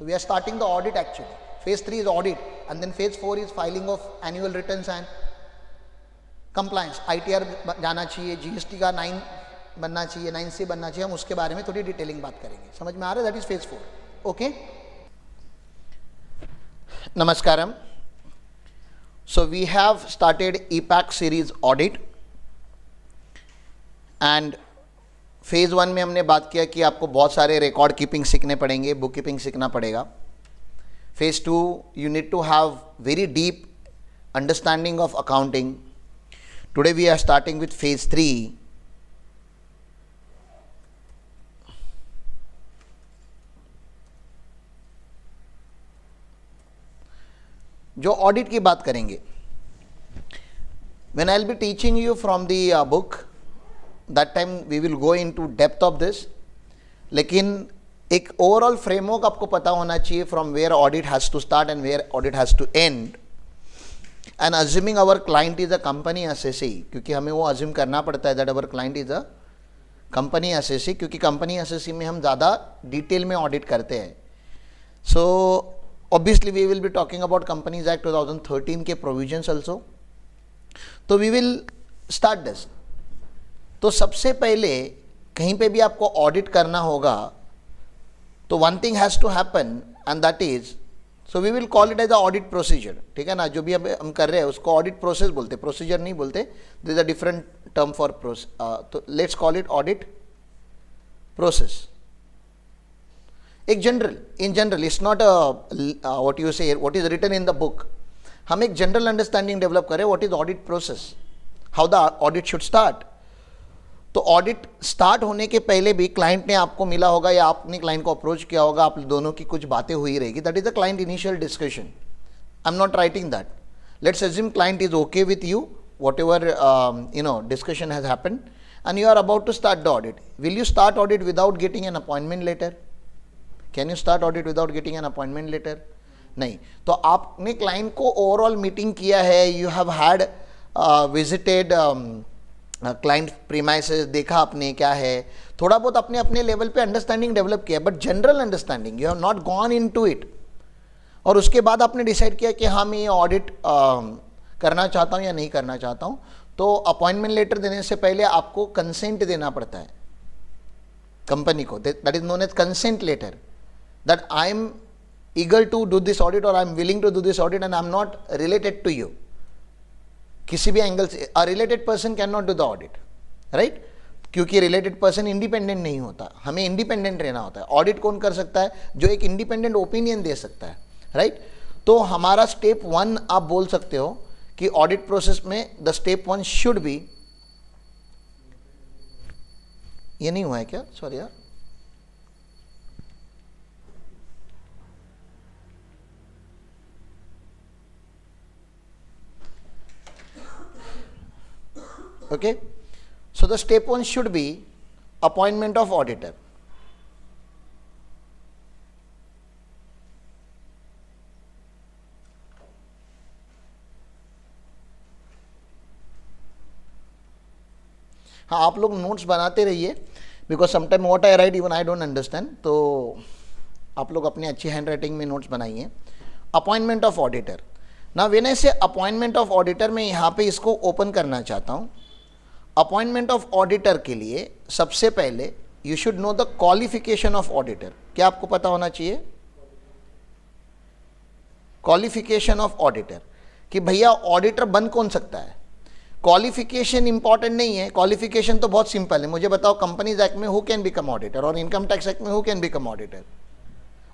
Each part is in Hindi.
So we are starting the audit actually. Phase 3 is audit, and then phase 4 is filing of annual returns and compliance. ITR जाना चाहिए, GST का 9 बनना चाहिए, 9C बनना चाहिए, हम उसके बारे में थोड़ी डिटेलिंग बात करेंगे. समझ में आ रहा है? That is phase 4. ओके, नमस्कारम. So we have started EPAC series audit, and phase 1 में हमने बात किया कि आपको बहुत सारे रिकॉर्ड कीपिंग सीखने पड़ेंगे, बुक कीपिंग सीखना पड़ेगा. Phase 2 you need to have very deep understanding of accounting. Today we are starting with phase 3. जो ऑडिट की बात करेंगे, when I will be teaching you from the book, that time we will go into depth of this. लेकिन एक ओवरऑल फ्रेमवर्क आपको पता होना चाहिए from where audit has to start and where audit has to end. And assuming our client is a company SSC, क्योंकि हमें वो अज्यूम करना पड़ता है that our client is a company SSC, क्योंकि कंपनी एसएससी में हम ज़्यादा डिटेल में ऑडिट करते हैं. सो obviously we will be talking about Companies Act 2013 के provisions also. तो we will start this. तो सबसे पहले कहीं पे भी आपको ऑडिट करना होगा तो one thing has to happen, and that is, so we will call it as a audit procedure. ठीक है ना, जो भी अब हम कर रहे हैं उसको ऑडिट प्रोसेस बोलते, प्रोसीजर नहीं बोलते. there is a different term for तो let's call it audit process. एक general, in general, it's not what you say what is written in the book. हम एक जनरल अंडरस्टैंडिंग डेवलप करें what is audit process, how the audit should start. तो ऑडिट स्टार्ट होने के पहले भी क्लाइंट ने आपको मिला होगा या आपने क्लाइंट को अप्रोच किया होगा, आप दोनों की कुछ बातें हुई रहेगी. That is the client initial discussion. I am not writing that. Let's assume client is okay with you, whatever discussion has happened, and you are about to start the audit. Will you start audit without getting an appointment letter? Can you start audit without getting an appointment letter? नहीं. तो आपने क्लाइंट को ओवरऑल मीटिंग किया है, you have had visited client premises, देखा आपने क्या है, थोड़ा बहुत अपने अपने लेवल पे अंडरस्टैंडिंग डेवलप किया, but general understanding you have not gone into it. और उसके बाद आपने डिसाइड किया कि हाँ मैं ये ऑडिट करना चाहता हूँ या नहीं करना चाहता हूँ. तो अपॉइंटमेंट लेटर देने से पहले आपको कंसेंट देना पड़ता है कंपनी को. That is known as consent letter, that I am eager to do this audit or I am willing to do this audit and I am not related to you. किसी भी एंगल से a related person cannot do the audit, right? क्योंकि related person independent नहीं होता, हमें independent रहना होता है. ऑडिट कौन कर सकता है? जो एक independent opinion दे सकता है, right? तो हमारा स्टेप 1 आप बोल सकते हो कि ऑडिट प्रोसेस में द स्टेप 1 शुड बी, ये नहीं हुआ है क्या? सॉरी यार, okay. So the step 1 should be appointment of auditor. हाँ, आप लोग नोट्स बनाते रहिए, because sometime what I right even I don't understand. तो आप लोग अपनी अच्छी हैंड राइटिंग में नोट्स बनाइए. Appointment of auditor. ना व्हेन आई से अपॉइंटमेंट ऑफ ऑडिटर, मैं यहाँ पे इसको ओपन करना चाहता हूँ. अपॉइंटमेंट ऑफ ऑडिटर के लिए सबसे पहले you should know the qualification of auditor. क्या आपको पता होना चाहिए? क्वालिफिकेशन ऑफ ऑडिटर, कि भैया ऑडिटर बन कौन सकता है. क्वालिफिकेशन इंपॉर्टेंट नहीं है. क्वालिफिकेशन तो बहुत सिंपल है. मुझे बताओ कंपनीज एक्ट में हु कैन बिकम ऑडिटर, और इनकम टैक्स एक्ट में who can become auditor?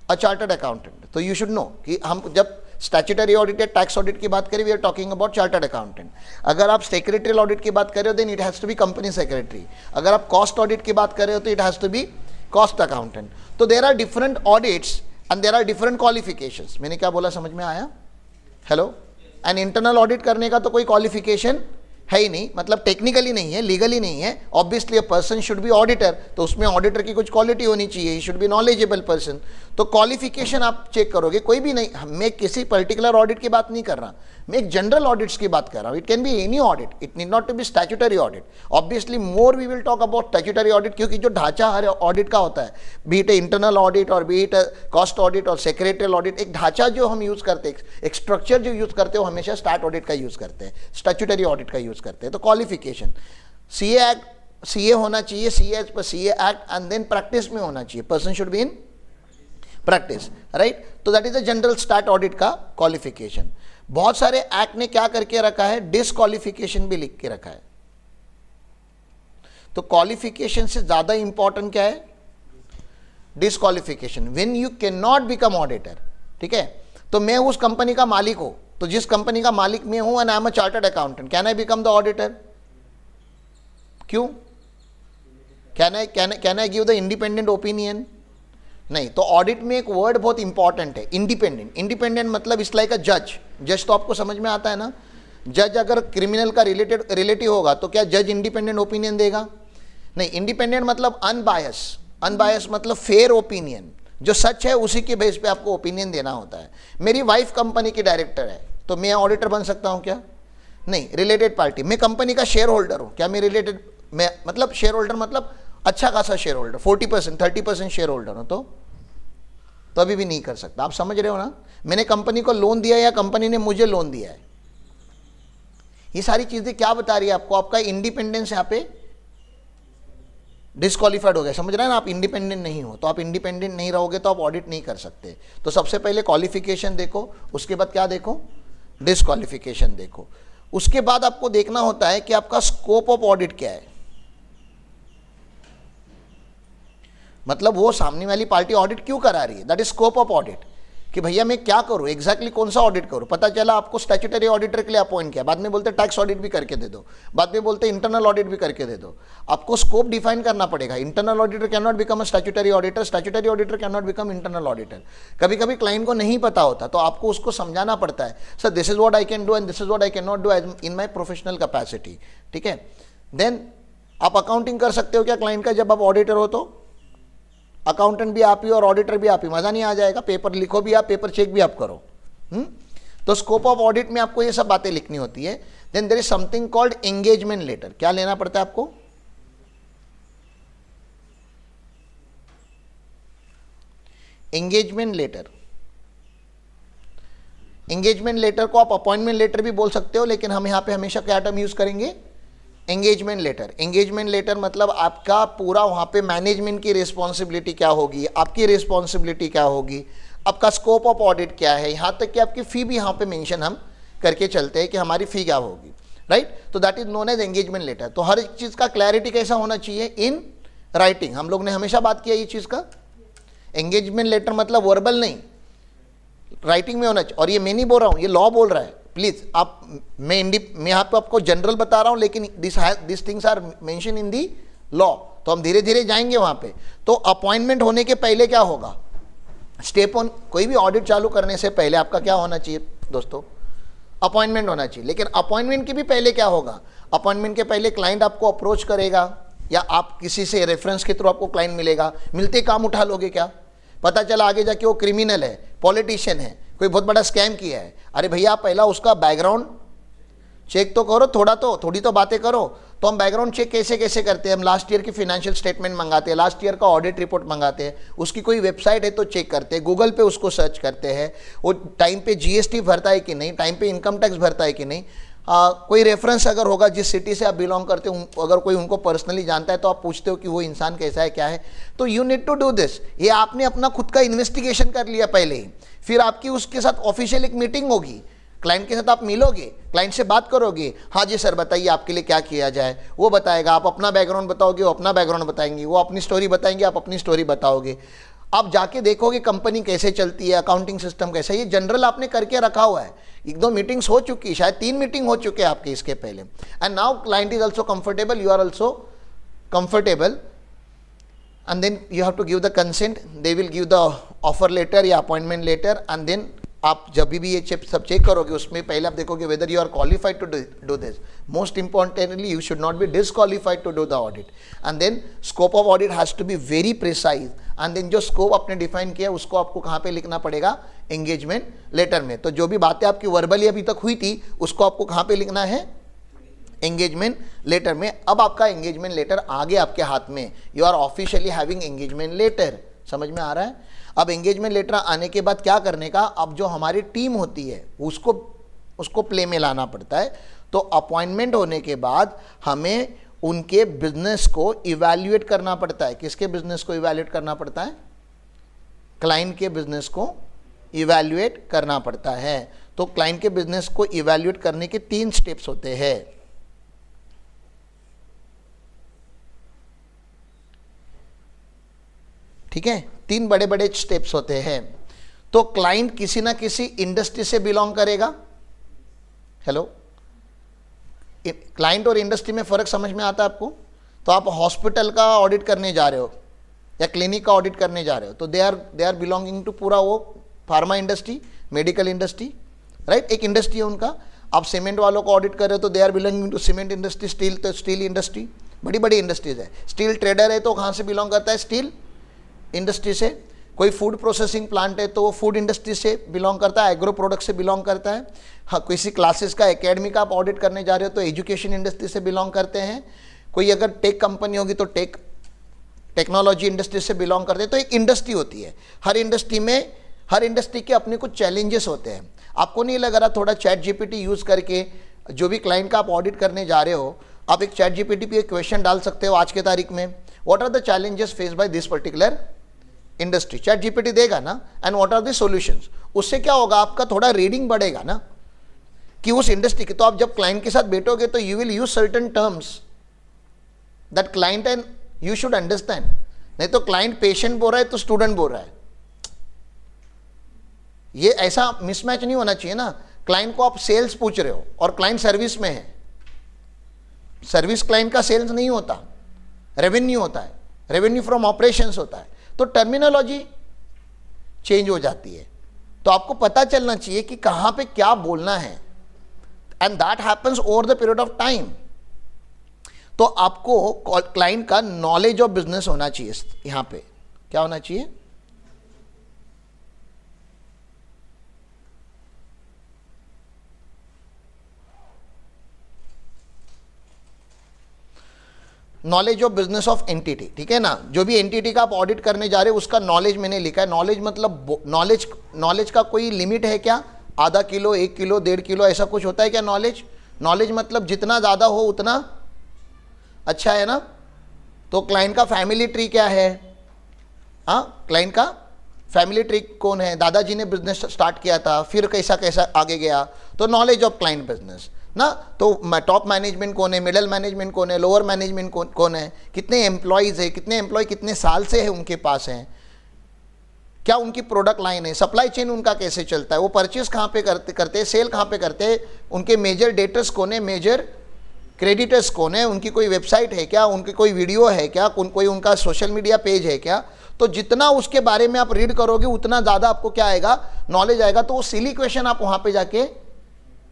A chartered accountant. तो यू शुड नो कि हम जब स्टैट्यूटरी ऑडिट या टैक्स ऑडिट की बात करें, we are talking about chartered accountant. अगर आप सेक्रेटरियल ऑडिट की बात कर रहे हो then it has to be company secretary. अगर आप कॉस्ट ऑडिट की बात कर रहे हो तो it has to be cost accountant. तो there are different audits and there are different qualifications. मैंने क्या बोला, समझ में आया? हेलो. एंड इंटरनल ऑडिट करने का तो कोई क्वालिफिकेशन है ही नहीं, मतलब टेक्निकली नहीं है, लीगली नहीं है. Obviously a person should B auditor, तो उसमें ऑडिटर की कुछ क्वालिटी होनी चाहिए. He should be knowledgeable person. तो क्वालिफिकेशन आप चेक करोगे, कोई भी नहीं, मैं किसी पर्टिकुलर ऑडिट की बात नहीं कर रहा, मैं एक जनरल ऑडिट्स की बात कर रहा हूँ. It can be any audit, it need not to be statutory audit. Obviously more we will talk about statutory audit, क्योंकि जो ढांचा हर ऑडिट का होता है, बी इट इंटरनल ऑडिट और बी इट कॉस्ट ऑडिट और सेक्रेटरियल ऑडिट, एक ढांचा जो हम यूज करते हैं, एक स्ट्रक्चर जो यूज करते हैं, वो हमेशा स्टैट ऑडिट का यूज करते हैं, स्टैट्यूटरी ऑडिट का यूज करते हैं. तो क्वालिफिकेशन सीए एक्ट, सीए होना चाहिए, CA as per CA act, and then practice में होना चाहिए. Person should be in practice, right. तो that is the general stat audit का क्वालिफिकेशन. बहुत सारे एक्ट ने क्या करके रखा है, डिसक्वालिफिकेशन भी लिख के रखा है. तो क्वालिफिकेशन से ज्यादा इंपॉर्टेंट क्या है, disqualification. When you can not become auditor, ठीक है. तो मैं उस कंपनी का मालिक हूं, तो जिस कंपनी का मालिक मैं हूं and I am a chartered accountant, can I become the auditor? क्यों? Can I give the independent opinion? नहीं. तो ऑडिट में एक वर्ड बहुत इंपॉर्टेंट है, इंडिपेंडेंट. इंडिपेंडेंट मतलब इट्स लाइक अ जज. जज तो आपको समझ में आता है ना. जज अगर क्रिमिनल का रिलेटिव होगा तो क्या जज इंडिपेंडेंट ओपिनियन देगा? नहीं. इंडिपेंडेंट मतलब अनबायस. अनबायस मतलब फेयर ओपिनियन, जो सच है उसी के बेस पे आपको ओपिनियन देना होता है. मेरी वाइफ कंपनी की डायरेक्टर है, तो मैं ऑडिटर बन सकता हूं क्या? नहीं. रिलेटेड पार्टी, मैं कंपनी का शेयर होल्डर हूं, क्या मैं रिलेटेड, मैं मतलब शेयर होल्डर मतलब अच्छा खासा शेयर होल्डर, 40% 30% शेयर होल्डर हो, तो अभी भी नहीं कर सकता. आप समझ रहे हो ना. मैंने कंपनी को लोन दिया या कंपनी ने मुझे लोन दिया है, ये सारी चीजें क्या बता रही है आपको, आपका इंडिपेंडेंस यहाँ पे डिस्क्वालीफाइड हो गया. समझ रहे हैं ना. आप इंडिपेंडेंट नहीं हो, तो आप इंडिपेंडेंट नहीं रहोगे तो आप ऑडिट नहीं कर सकते. तो सबसे पहले क्वालिफिकेशन देखो, उसके बाद क्या देखो, डिस्क्वालिफिकेशन देखो. उसके बाद आपको देखना होता है कि आपका स्कोप ऑफ ऑडिट क्या है. मतलब वो सामने वाली पार्टी ऑडिट क्यों करा रही है, that is scope of audit. कि भैया मैं क्या करूं, एग्जैक्टली कौन सा ऑडिट करूं. पता चला आपको स्टैट्यूटरी ऑडिटर के लिए अपॉइंट किया, बाद में बोलते टैक्स ऑडिट भी करके दे दो, बाद में बोलते इंटरनल ऑडिट भी करके दे दो. आपको स्कोप डिफाइन करना पड़ेगा. Internal auditor can not become a statutory auditor, statutory auditor can not become internal auditor. कभी कभी क्लाइंट को नहीं पता होता, तो आपको उसको समझाना पड़ता है, sir this is what I can do and this is what I can not do in my professional capacity. ठीक है. देन आप अकाउंटिंग कर सकते हो क्या क्लाइंट का, जब आप ऑडिटर हो तो अकाउंटेंट भी आप ही और ऑडिटर भी आप ही, मजा नहीं आ जाएगा. पेपर लिखो भी आप, पेपर चेक भी आप करो. तो स्कोप ऑफ ऑडिट में आपको ये सब बातें लिखनी होती है. Then there is something called engagement letter. क्या लेना पड़ता है आपको, एंगेजमेंट लेटर. एंगेजमेंट लेटर को आप अपॉइंटमेंट लेटर भी बोल सकते हो, लेकिन हम यहां पे हमेशा क्या टर्म यूज करेंगे, एंगेजमेंट लेटर. एंगेजमेंट लेटर मतलब आपका पूरा वहां पे मैनेजमेंट की रिस्पॉन्सिबिलिटी क्या होगी, आपकी रिस्पॉन्सिबिलिटी क्या होगी, आपका स्कोप ऑफ ऑडिट क्या है, यहां तक कि आपकी फी भी यहां पे मेंशन हम करके चलते हैं कि हमारी फी क्या होगी, राइट. तो that is known as engagement letter. तो हर चीज का क्लैरिटी कैसा होना चाहिए, इन राइटिंग. हम लोग ने हमेशा बात किया ये चीज का. एंगेजमेंट लेटर मतलब वर्बल नहीं, राइटिंग में होना चाहिए. और ये मैं नहीं बोल रहा हूं, ये लॉ बोल रहा है. प्लीज आप, मैं यहाँ पे आपको जनरल बता रहा हूं, लेकिन this things are mention in the law. तो हम धीरे धीरे जाएंगे वहां पे. तो अपॉइंटमेंट होने के पहले क्या होगा, स्टेप ऑन, कोई भी ऑडिट चालू करने से पहले आपका क्या होना चाहिए दोस्तों, अपॉइंटमेंट होना चाहिए. लेकिन अपॉइंटमेंट के भी पहले क्या होगा, अपॉइंटमेंट के पहले क्लाइंट आपको अप्रोच करेगा, या आप किसी से रेफरेंस के थ्रू आपको क्लाइंट मिलेगा, मिलते काम उठा लोगे क्या. पता चला आगे जाके वो क्रिमिनल है, पॉलिटिशियन है, कोई बहुत बड़ा स्कैम किया है. अरे भैया आप पहला उसका बैकग्राउंड चेक तो करो, थोड़ी तो बातें करो. तो हम बैकग्राउंड चेक कैसे कैसे करते हैं, हम लास्ट ईयर की फाइनेंशियल स्टेटमेंट मंगाते हैं, लास्ट ईयर का ऑडिट रिपोर्ट मंगाते हैं, उसकी कोई वेबसाइट है तो चेक करते हैं, गूगल पे उसको सर्च करते हैं, वो टाइम पे जीएसटी भरता है कि नहीं, टाइम पे इनकम टैक्स भरता है कि नहीं, कोई रेफरेंस अगर होगा जिस सिटी से आप बिलोंग करते हो, अगर कोई उनको पर्सनली जानता है तो आप पूछते हो कि वो इंसान कैसा है क्या है. तो you need to do this. ये आपने अपना खुद का इन्वेस्टिगेशन कर लिया पहले ही, फिर आपकी उसके साथ ऑफिशियल एक मीटिंग होगी, क्लाइंट के साथ आप मिलोगे, क्लाइंट से बात करोगे, हाँ जी सर बताइए आपके लिए क्या किया जाए, वो बताएगा, आप अपना बैकग्राउंड बताओगे, वो अपना बैकग्राउंड बताएंगे, वो अपनी स्टोरी बताएंगे, आप अपनी स्टोरी बताओगे. आप जाके देखोगे कंपनी कैसे चलती है, अकाउंटिंग सिस्टम कैसा है. ये जनरल आपने करके रखा हुआ है, 1-2 मीटिंग्स हो चुकी, शायद 3 मीटिंग हो चुके हैं आपके इसके पहले. And now client is also comfortable, you are also comfortable, and then you have to give the consent. They will give the offer letter या अपॉइंटमेंट लेटर. एंड देन आप जब भी ये सब चेक करोगे, उसमें पहले आप देखोगे whether you are qualified to do this. Most importantly you should not be disqualified to do the audit. And then scope of audit has to be very precise and then जो स्कोप आपने डिफाइन किया उसको आपको कहाँ पे लिखना पड़ेगा, एंगेजमेंट लेटर में। तो जो भी बातें आपकी वर्बली अभी तक हुई थी उसको आपको कहाँ पे लिखना है, एंगेजमेंट लेटर में। अब आपका एंगेजमेंट लेटर आ गया आपके हाथ में, you are officially having engagement letter. समझ में आ रहा है? अब एंगेजमेंट लेटर आने के बाद क्या करने का, अब जो हमारी टीम होती है उसको प्ले में लाना पड़ता है। तो अपॉइंटमेंट होने के बाद हमें उनके बिजनेस को इवैल्यूएट करना पड़ता है। किसके बिजनेस को इवैल्यूएट करना पड़ता है? क्लाइंट के बिजनेस को इवैल्यूएट करना पड़ता है। तो क्लाइंट के बिजनेस को इवैल्यूएट करने के 3 स्टेप्स होते हैं। ठीक है, 3 बड़े बड़े स्टेप्स होते हैं। तो क्लाइंट किसी ना किसी इंडस्ट्री से बिलोंग करेगा। हेलो, क्लाइंट और इंडस्ट्री में फर्क समझ में आता है आपको? तो आप हॉस्पिटल का ऑडिट करने जा रहे हो या क्लिनिक का ऑडिट करने जा रहे हो, तो दे आर बिलोंगिंग टू पूरा वो pharma industry, medical industry, right? एक इंडस्ट्री है उनका। आप सीमेंट वालों को ऑडिट कर रहे हो तो they are belonging to cement industry, steel तो स्टील इंडस्ट्री, बड़ी बड़ी इंडस्ट्रीज है। स्टील ट्रेडर है तो कहाँ से बिलोंग करता है? स्टील इंडस्ट्री से। कोई फूड प्रोसेसिंग प्लांट है तो वो फूड इंडस्ट्री से बिलोंग करता है, एग्रो प्रोडक्ट से बिलोंग करता है। हाँ, किसी क्लासेस का एकेडमी का आप ऑडिट करने जा रहे हो तो एजुकेशन इंडस्ट्री से बिलोंग करते हैं। कोई अगर टेक कंपनी होगी तो टेक्नोलॉजी इंडस्ट्री से बिलोंग करते हैं। तो एक इंडस्ट्री होती है, हर इंडस्ट्री के अपने कुछ चैलेंजेस होते हैं। आपको नहीं लग रहा थोड़ा चैट जीपीटी यूज़ करके जो भी क्लाइंट का आप ऑडिट करने जा रहे हो, आप एक चैट जीपीटी पे एक क्वेश्चन डाल सकते हो आज के तारीख में, what are the challenges face by this particular industry. ChatGPT देगा ना, and what are the solutions. उससे क्या होगा, आपका थोड़ा रीडिंग बढ़ेगा ना कि उस इंडस्ट्री की। तो आप जब क्लाइंट के साथ बैठोगे तो you will use certain terms that client and you should understand. नहीं तो क्लाइंट पेशेंट बोल रहा है तो स्टूडेंट बोल रहा है, ये ऐसा मिसमैच नहीं होना चाहिए ना। क्लाइंट को आप सेल्स पूछ रहे हो और क्लाइंट सर्विस में है, सर्विस क्लाइंट का सेल्स नहीं होता, रेवेन्यू होता है, रेवेन्यू फ्रॉम ऑपरेशंस होता है। तो टर्मिनोलॉजी चेंज हो जाती है। तो आपको पता चलना चाहिए कि कहां पे क्या बोलना है, and that happens over the period of time. तो आपको क्लाइंट का नॉलेज ऑफ बिजनेस होना चाहिए। यहां पे क्या होना चाहिए? Knowledge of business of entity. ठीक है ना, जो भी एंटिटी का आप ऑडिट करने जा रहे हो उसका नॉलेज मैंने लिखा है। नॉलेज मतलब नॉलेज का कोई लिमिट है क्या? आधा किलो, 1 किलो, 1.5 किलो, ऐसा कुछ होता है क्या नॉलेज मतलब जितना ज़्यादा हो उतना अच्छा है ना। तो क्लाइंट का फैमिली ट्री क्या है? हाँ, क्लाइंट का फैमिली ट्री कौन है? दादाजी ने बिजनेस स्टार्ट किया था, फिर कैसा कैसा आगे गया, तो नॉलेज ऑफ क्लाइंट बिजनेस ना। तो टॉप मैनेजमेंट कौन है, मिडिल मैनेजमेंट कौन है, लोअर मैनेजमेंट कौन है, कितने एम्प्लॉयज़ है, कितने एम्प्लॉय कितने साल से है उनके पास हैं, क्या उनकी प्रोडक्ट लाइन है, सप्लाई चेन उनका कैसे चलता है, वो परचेस कहाँ पे करते हैं, सेल कहाँ पे करते हैं, उनके मेजर डेटर्स कौन है, मेजर क्रेडिटर्स कौन है, उनकी कोई वेबसाइट है क्या, उनकी कोई वीडियो है क्या, कोई उनका सोशल मीडिया पेज है क्या। तो जितना उसके बारे में आप रीड करोगे उतना ज़्यादा आपको क्या आएगा, नॉलेज आएगा। तो वो सिली क्वेश्चन आप वहाँ पे जाके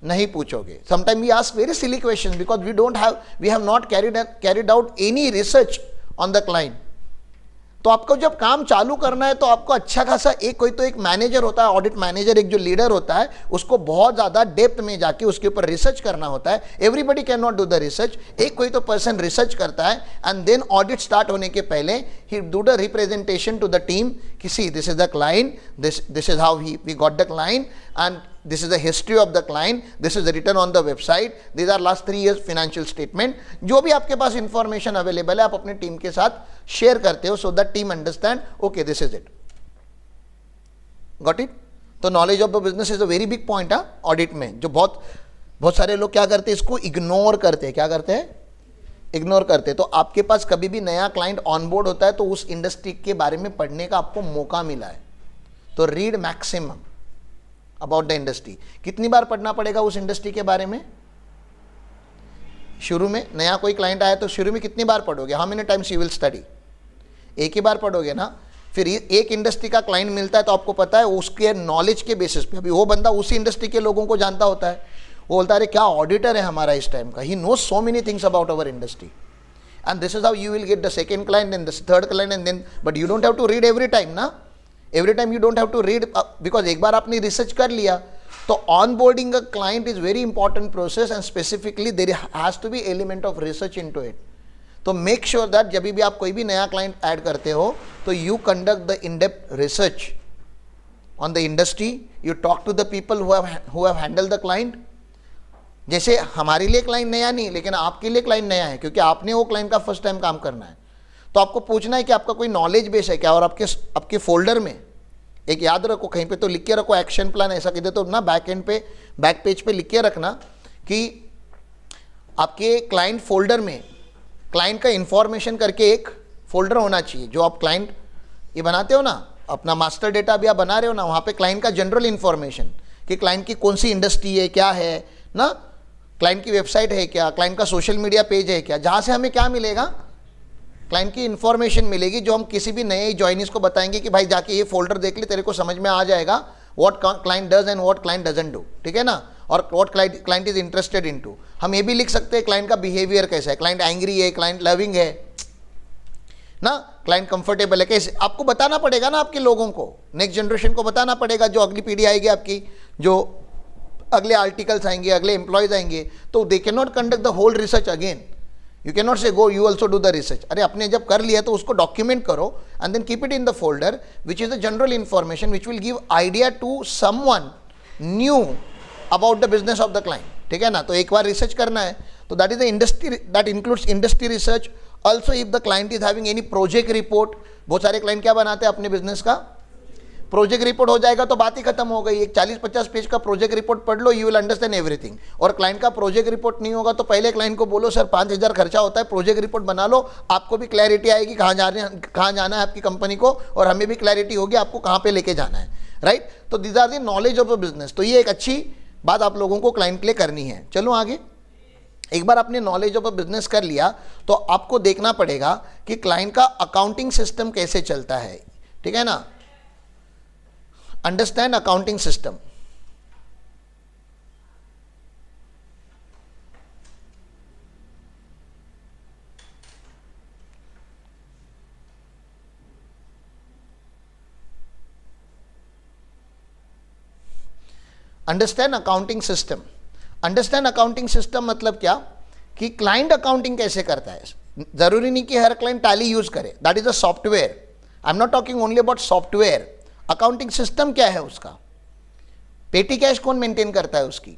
नहीं पूछोगे। Sometime we ask very silly question because we have not carried out any research on the client. तो आपको जब काम चालू करना है तो आपको अच्छा खासा एक मैनेजर होता है, ऑडिट मैनेजर, एक जो लीडर होता है, उसको बहुत ज़्यादा डेप्थ में जाके उसके ऊपर रिसर्च करना होता है। Everybody can not do the research. कोई तो पर्सन रिसर्च करता है एंड देन ऑडिट स्टार्ट होने के पहले ही do the representation to the team कि see this is the client, this is how we got the client and this is the history of the client, this is written on the website, these are last 3 years financial statement। जो भी आपके पास इंफॉर्मेशन अवेलेबल है आप अपनी टीम के साथ शेयर करते हो, so that team understand okay this is it, got it. तो knowledge of the business is a very big point audit में, जो बहुत सारे लोग क्या करते हैं, इसको इग्नोर करते हैं। क्या करते हैं? इग्नोर करते हैं। तो आपके पास कभी भी नया क्लाइंट ऑनबोर्ड होता है तो उस इंडस्ट्री के बारे में पढ़ने का आपको मौका मिला है, तो read maximum about the industry. कितनी बार पढ़ना पड़ेगा उस इंडस्ट्री के बारे में? शुरू में नया कोई क्लाइंट आया तो शुरू में कितनी बार पढ़ोगे? How many times you will study? एक ही बार पढ़ोगे ना। फिर एक इंडस्ट्री का क्लाइंट मिलता है तो आपको पता है उसके नॉलेज के बेसिस पे, अभी वो बंदा उसी इंडस्ट्री के लोगों को जानता होता है, वो बोलता है अरे क्या ऑडिटर है हमारा इस टाइम का, he knows so many things about our industry. and this is how you will get the second client and the third client, and then but you don't have to read every time ना, every time you don't have to read because एक बार आपने रिसर्च कर लिया तो onboarding a client is very important process and specifically there has to be element of research into it. तो मेक श्योर दैट जब भी आप कोई भी नया क्लाइंट ऐड करते हो तो you conduct the in depth research on the industry, you talk to the people who have handle the client. जैसे हमारे लिए क्लाइंट नया नहीं लेकिन आपके लिए क्लाइंट नया है क्योंकि आपने वो क्लाइंट का फर्स्ट टाइम काम करना है, तो आपको पूछना है कि आपका कोई नॉलेज बेस है क्या, और आपके फोल्डर में एक याद रखो, कहीं पे तो लिख के रखो एक्शन प्लान, ऐसा कहते तो ना बैक एंड पे बैक पेज पे लिख के रखना कि आपके क्लाइंट फोल्डर में क्लाइंट का इंफॉर्मेशन करके एक फोल्डर होना चाहिए. जो आप क्लाइंट ये बनाते हो ना, अपना मास्टर डेटा भी आप बना रहे हो ना, वहाँ पे क्लाइंट का जनरल इंफॉर्मेशन कि क्लाइंट की कौन सी इंडस्ट्री है, क्या है ना, क्लाइंट की वेबसाइट है क्या, क्लाइंट का सोशल मीडिया पेज है क्या, जहाँ से हमें क्या मिलेगा, क्लाइंट की इंफॉर्मेशन मिलेगी जो हम किसी भी नए जॉइनिस को बताएंगे कि भाई जाके ये फोल्डर देख ले, तेरे को समझ में आ जाएगा what client does and what client doesn't do. ठीक है ना, और what client is interested in to. हम ये भी लिख सकते हैं क्लाइंट का बिहेवियर कैसा है, क्लाइंट एंग्री है, क्लाइंट लविंग है ना, क्लाइंट कंफर्टेबल है कैसे, आपको बताना पड़ेगा ना, आपके लोगों को नेक्स्ट जनरेशन को बताना पड़ेगा, जो अगली पीढ़ी आएगी आपकी, जो अगले आर्टिकल्स आएंगे, अगले एम्प्लॉयज आएंगे, तो they can not conduct the whole research again. You can not say go you also do the research. अरे अपने जब कर लिया तो उसको डॉक्यूमेंट करो and then keep it in the folder which is the general information which will give idea to someone new about the business of the client. ठीक है ना, तो एक बार रिसर्च करना है तो that is the industry, that includes industry research. Also if the client is having any project report, बहुत सारे क्लाइंट क्या बनाते हैं अपने बिजनेस का प्रोजेक्ट रिपोर्ट हो जाएगा तो बात ही खत्म हो गई. एक 40-50 पेज का प्रोजेक्ट रिपोर्ट पढ़ लो, यू विल अंडरस्टैंड एवरीथिंग. और क्लाइंट का प्रोजेक्ट रिपोर्ट नहीं होगा तो पहले क्लाइंट को बोलो सर 5,000 खर्चा होता है, प्रोजेक्ट रिपोर्ट बना लो, आपको भी क्लैरिटी आएगी कहाँ जाना है आपकी कंपनी को, और हमें भी क्लैरिटी होगी आपको कहाँ पे लेके जाना है. राइट, तो this are the knowledge of a business. तो ये एक अच्छी बात आप लोगों को क्लाइंट के लिए करनी है. चलो आगे, एक बार आपने नॉलेज ऑफ अ बिजनेस कर लिया तो आपको देखना पड़ेगा कि क्लाइंट का अकाउंटिंग सिस्टम कैसे चलता है. ठीक है ना, understand accounting system. Understand accounting system. Understand accounting system मतलब क्या कि क्लाइंट अकाउंटिंग कैसे करता है. जरूरी नहीं कि हर क्लाइंट टैली यूज करे, that is a software. I am not talking only about software. Accounting system क्या है उसका, पेटी कैश कौन मेंटेन करता है उसकी,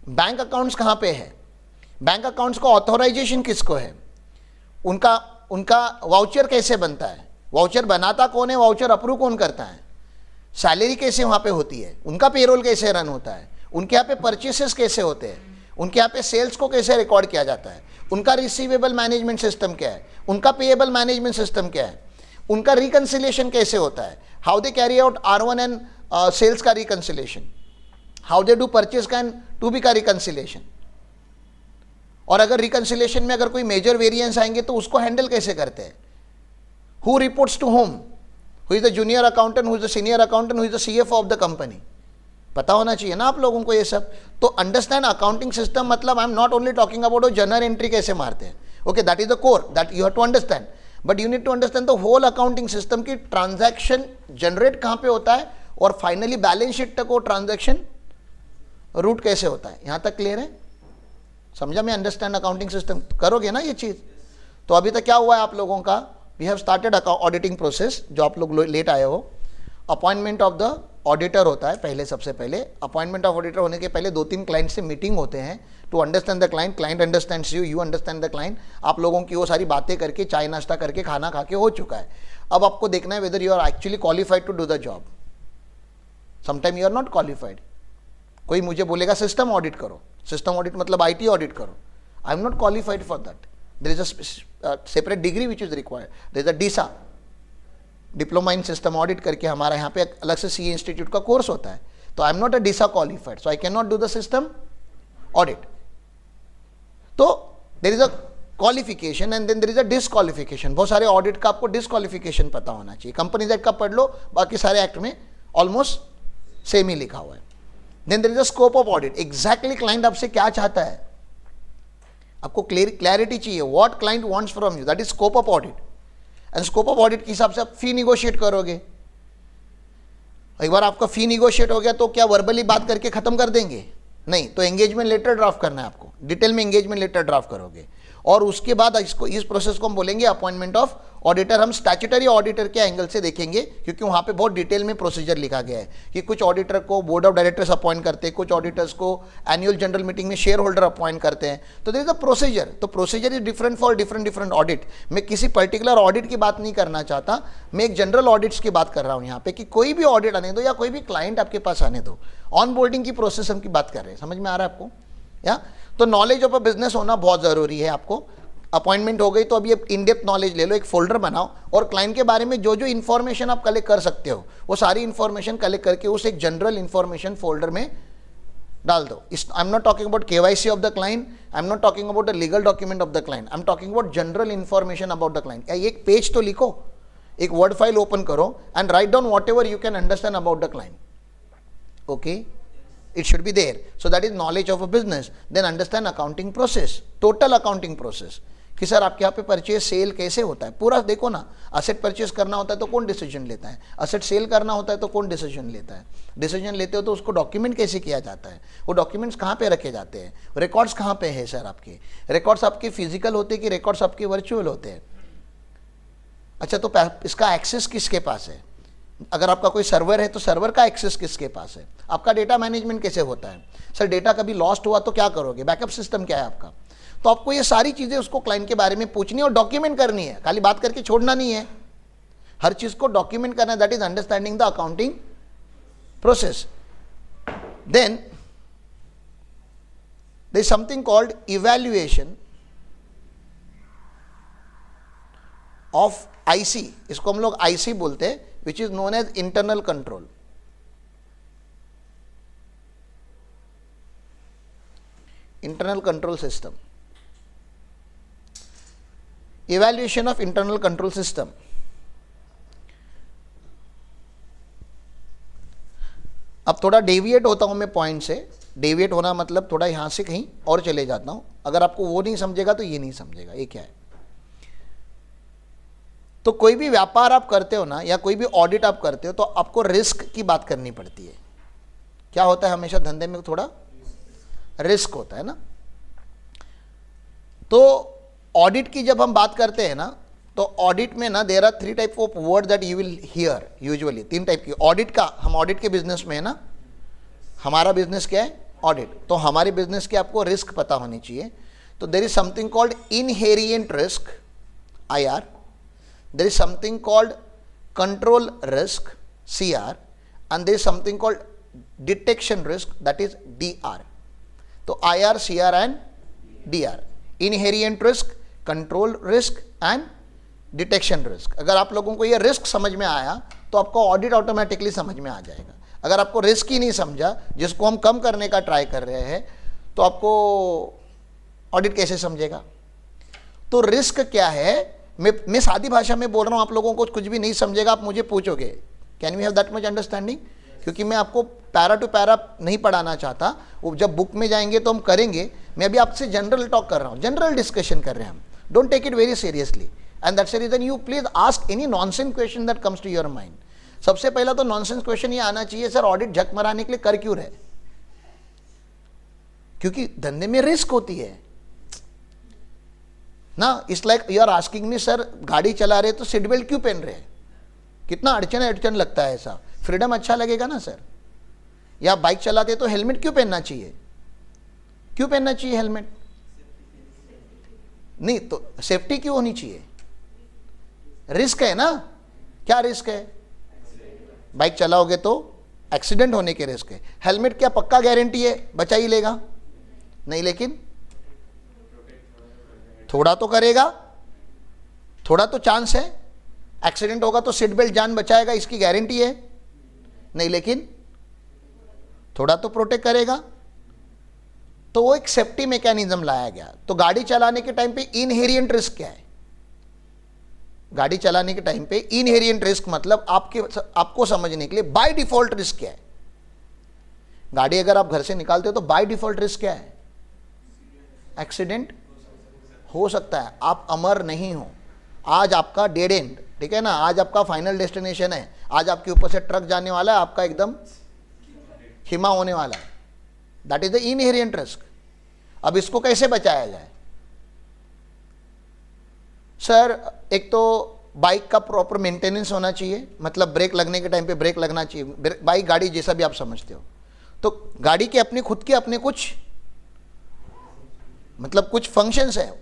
बैंक अकाउंट्स कहाँ पे है, बैंक अकाउंट्स को ऑथोराइजेशन किसको है, उनका वाउचर कैसे बनता है, वाउचर बनाता कौन है, वाउचर अप्रूव कौन करता है, सैलरी कैसे वहाँ पे होती है, उनका पेरोल कैसे रन होता है, उनके यहाँ पे परचेसेस कैसे होते हैं, उनके यहाँ पे सेल्स को कैसे रिकॉर्ड किया जाता है, उनका रिसीवेबल मैनेजमेंट सिस्टम क्या है, उनका पेएबल मैनेजमेंट सिस्टम क्या है, उनका रिकंसिलेशन कैसे होता है, how they carry out R1 and sales का reconciliation, how they do purchase का एंड टू बी का रिकंसिलेशन. और अगर रिकंसिलेशन में अगर कोई मेजर वेरिएंस आएंगे तो उसको हैंडल कैसे करते हैं, who reports to home, who is the junior accountant, who is the senior accountant, who is the CFO of the company, पता होना चाहिए ना आप लोगों को ये सब. तो अंडरस्टैंड अकाउंटिंग सिस्टम मतलब I am not only talking about journal entry कैसे मारते हैं, okay that is the core, that you have to understand, but you need to understand the whole accounting system की ट्रांजैक्शन जनरेट कहाँ पे होता है और फाइनली बैलेंस शीट तक वो ट्रांजैक्शन रूट कैसे होता है. यहाँ तक क्लियर है, समझा मैं. अंडरस्टैंड अकाउंटिंग सिस्टम करोगे ना ये चीज़. तो अभी तक क्या हुआ है आप लोगों का, we have started auditing process. जो आप लोग लेट आए हो, अपॉइंटमेंट ऑफ द ऑडिटर होता है पहले, सबसे पहले अपॉइंटमेंट ऑफ ऑडिटर होने के पहले 2-3 क्लाइंट से मीटिंग होते हैं to understand the client, client understands you, you understand the client. आप लोगों की वो सारी बातें करके चाय नाश्ता करके खाना खा के हो चुका है. अब आपको देखना है whether you are actually qualified to do the job. Sometime you are not qualified. कोई मुझे बोलेगा सिस्टम ऑडिट करो, सिस्टम ऑडिट मतलब IT ऑडिट करो, I am not qualified for that. There is a separate degree which is required, there is a DISA, diploma in system audit करके हमारा यहाँ पे अलग से CA इंस्टीट्यूट का कोर्स होता है. तो I am not a DISA qualified, so I can not do the system audit. तो there is a qualification and then there is a disqualification. बहुत सारे ऑडिट का आपको डिसक्वालिफिकेशन पता होना चाहिए. कंपनीज एक्ट का पढ़ लो, बाकी सारे एक्ट में ऑलमोस्ट सेम ही लिखा हुआ है. Then there is a scope of audit, exactly client आपसे क्या चाहता है. आपको क्लैरिटी चाहिए, what client wants from you, that is scope of audit. And scope of audit के हिसाब से आप फी निगोशिएट करोगे। एक बार आपका फी निगोशिएट हो गया तो क्या वर्बली बात करके खत्म कर देंगे? नहीं, तो एंगेजमेंट लेटर ड्राफ्ट करना है आपको, डिटेल में एंगेजमेंट लेटर ड्राफ्ट करोगे, और उसके बाद इसको, इस प्रोसेस को हम बोलेंगे अपॉइंटमेंट ऑफ ऑडिटर। हम स्टैट्यूटरी ऑडिटर के एंगल से देखेंगे, क्योंकि वहाँ पे बहुत डिटेल में प्रोसीजर लिखा गया है कि कुछ ऑडिटर को बोर्ड ऑफ डायरेक्टर्स अपॉइंट करते हैं, कुछ ऑडिटर्स को एनुअल जनरल मीटिंग में शेयर होल्डर अपॉइंट करते हैं। तो देयर इज अ प्रोसीजर, तो procedure is different for different audit. मैं किसी पर्टिकुलर ऑडिट की बात नहीं करना चाहता, मैं एक जनरल ऑडिट्स की बात कर रहा हूँ यहाँ पे, कि कोई भी ऑडिट आने दो या कोई भी क्लाइंट आपके पास आने दो, ऑन बोर्डिंग की प्रोसेस हम की बात कर रहे हैं। समझ में आ रहा है आपको? या तो नॉलेज ऑफ अ बिजनेस होना बहुत ज़रूरी है आपको। अपॉइंटमेंट हो गई तो अभी इन डेप्थ नॉलेज ले लो, एक फोल्डर बनाओ और क्लाइंट के बारे में जो जो इन्फॉर्मेशन आप कलेक्ट कर सकते हो वो सारी इन्फॉर्मेशन कलेक्ट करके उस एक जनरल इन्फॉर्मेशन फोल्डर में डाल दो। आई am not talking about KYC of the client, I am not talking about the legal document of the client, I am talking about general information about the client. एक पेज तो लिखो, एक वर्ड फाइल ओपन करो and write down what ever you can understand about the client. Okay, it should be there, so that is knowledge of a business. Then understand accounting process, total accounting process, कि सर आपके यहाँ पे परचेज सेल कैसे होता है पूरा देखो ना। असेट परचेज करना होता है तो कौन डिसीजन लेता है, असेट सेल करना होता है तो कौन डिसीजन लेता है, डिसीजन लेते हो तो उसको डॉक्यूमेंट कैसे किया जाता है, वो डॉक्यूमेंट्स कहाँ पे रखे जाते हैं, रिकॉर्ड्स कहाँ पे है सर आपके, रिकॉर्ड्स आपके फिजिकल होते हैं कि रिकॉर्ड्स आपके वर्चुअल होते हैं। अच्छा, तो इसका एक्सेस किसके पास है? अगर आपका कोई सर्वर है तो सर्वर का एक्सेस किसके पास है? आपका डेटा मैनेजमेंट कैसे होता है? सर डेटा कभी लॉस्ट हुआ तो क्या करोगे, बैकअप सिस्टम क्या है आपका? तो आपको ये सारी चीज़ें उसको क्लाइंट के बारे में पूछनी और डॉक्यूमेंट करनी है, खाली बात करके छोड़ना नहीं है, हर चीज़ को डॉक्यूमेंट करना है। That is understanding the accounting process. Then there is something called evaluation of IC, इसको हम लोग आईसी बोलते हैं, which is known as internal control. Internal control system. Evaluation of internal control system. अब थोड़ा डेविएट होता हूं मैं पॉइंट से, डेविएट होना मतलब थोड़ा यहां से कहीं और चले जाता हूं। अगर आपको वो नहीं समझेगा तो ये नहीं समझेगा ये क्या है। तो कोई भी व्यापार आप करते हो ना, या कोई भी ऑडिट आप करते हो, तो आपको रिस्क की बात करनी पड़ती है। क्या होता है हमेशा धंधे में, थोड़ा रिस्क होता है ना। तो ऑडिट की जब हम बात करते हैं ना, तो ऑडिट में ना there are 3 type of word that you will hear usually. 3 type की ऑडिट का, हम ऑडिट के बिजनेस में है ना, हमारा बिजनेस क्या है, ऑडिट। तो हमारे बिजनेस के आपको रिस्क पता होनी चाहिए। तो there is something called inherent risk, IR. There is something called control risk, CR, and there is something called detection risk, that is DR. तो IR, CR and DR, inherent risk, control risk and detection risk. अगर आप लोगों को ये रिस्क समझ में आया तो आपको ऑडिट ऑटोमेटिकली समझ में आ जाएगा। अगर आपको रिस्क ही नहीं समझा, जिसको हम कम करने का ट्राई कर रहे हैं, तो आपको ऑडिट कैसे समझेगा? तो रिस्क क्या है, मैं सादी भाषा में बोल रहा हूँ, आप लोगों को कुछ भी नहीं समझेगा, आप मुझे पूछोगे can we have that much understanding, क्योंकि मैं आपको पैरा टू पैरा नहीं पढ़ाना चाहता। वो जब बुक में जाएंगे तो हम करेंगे। मैं अभी आपसे जनरल टॉक कर रहा हूँ, जनरल डिस्कशन कर रहे हैं हम। Don't take it very seriously, and that's the reason you please ask any nonsense question that comes to your mind. सबसे पहला तो नॉनसेंस क्वेश्चन ये आना चाहिए, सर ऑडिट झक मराने के लिए कर क्यों रहे? क्योंकि धंधे में रिस्क होती है ना। It's like you are asking me, sir गाड़ी चला रहे तो सीट बेल्ट क्यों पहन रहे हैं? कितना अड़चन लगता है ऐसा। फ्रीडम अच्छा लगेगा ना सर। या बाइक चलाते तो हेलमेट क्यों पहनना चाहिए? क्यों पहनना चाहिए हेलमेट? नहीं तो सेफ्टी क्यों होनी चाहिए? रिस्क है ना। क्या रिस्क है? बाइक चलाओगे तो एक्सीडेंट होने के रिस्क है। हेलमेट क्या पक्का गारंटी है बचा ही लेगा? नहीं, लेकिन थोड़ा तो करेगा, थोड़ा तो चांस है। एक्सीडेंट होगा तो सीट बेल्ट जान बचाएगा, इसकी गारंटी है? नहीं, लेकिन थोड़ा तो प्रोटेक्ट करेगा। तो वो एक सेफ्टी मैकेनिज्म लाया गया। तो गाड़ी चलाने के टाइम पे इनहेरिएंट रिस्क क्या है? गाड़ी चलाने के टाइम पे इनहेरिएंट रिस्क मतलब आपको समझने के लिए बाय डिफॉल्ट रिस्क क्या है? गाड़ी अगर आप घर से निकालते हो तो बाय डिफॉल्ट रिस्क क्या है? एक्सीडेंट हो सकता है आप अमर नहीं हो, आज आपका डेड एंड, ठीक है ना, आज आपका फाइनल डेस्टिनेशन है, आज आपके ऊपर से ट्रक जाने वाला है, आपका एकदम खिमा होने वाला है। That is the inherent risk. अब इसको कैसे बचाया जाए? सर एक तो बाइक का प्रॉपर मेंटेनेंस होना चाहिए, मतलब ब्रेक लगने के टाइम पे ब्रेक लगना चाहिए, बाइक गाड़ी जैसा भी आप समझते हो। तो गाड़ी के अपने खुद के अपने कुछ मतलब कुछ फंक्शंस है,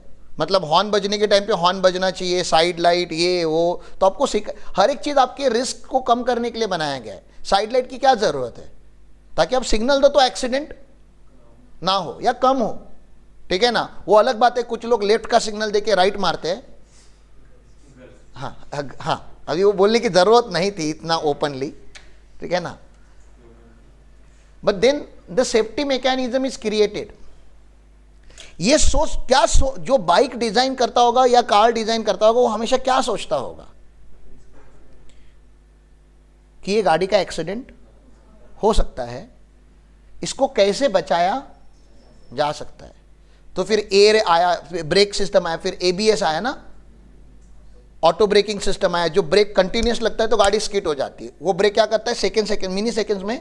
मतलब हॉर्न बजने के टाइम पे हॉर्न बजना चाहिए, साइड लाइट ये वो, तो आपको हर एक चीज़ आपके रिस्क को कम करने के लिए बनाया गया है। साइड लाइट की क्या ज़रूरत है? ताकि आप सिग्नल दो तो एक्सीडेंट ना हो या कम हो, ठीक है ना। वो अलग बात है, कुछ लोग लेफ्ट का सिग्नल देके राइट मारते हैं, हाँ हाँ, अभी वो बोलने की ज़रूरत नहीं थी इतना ओपनली, ठीक है ना। But then the safety mechanism is created. ये जो बाइक डिजाइन करता होगा या कार डिजाइन करता होगा, वो हमेशा क्या सोचता होगा कि ये गाड़ी का एक्सीडेंट हो सकता है, इसको कैसे बचाया जा सकता है। तो फिर एयर आया, फिर ब्रेक सिस्टम आया, फिर एबीएस आया ना, ऑटो ब्रेकिंग सिस्टम आया, जो ब्रेक कंटिन्यूस लगता है तो गाड़ी स्किड हो जाती है। वो ब्रेक क्या करता है, मिनी सेकेंड्स में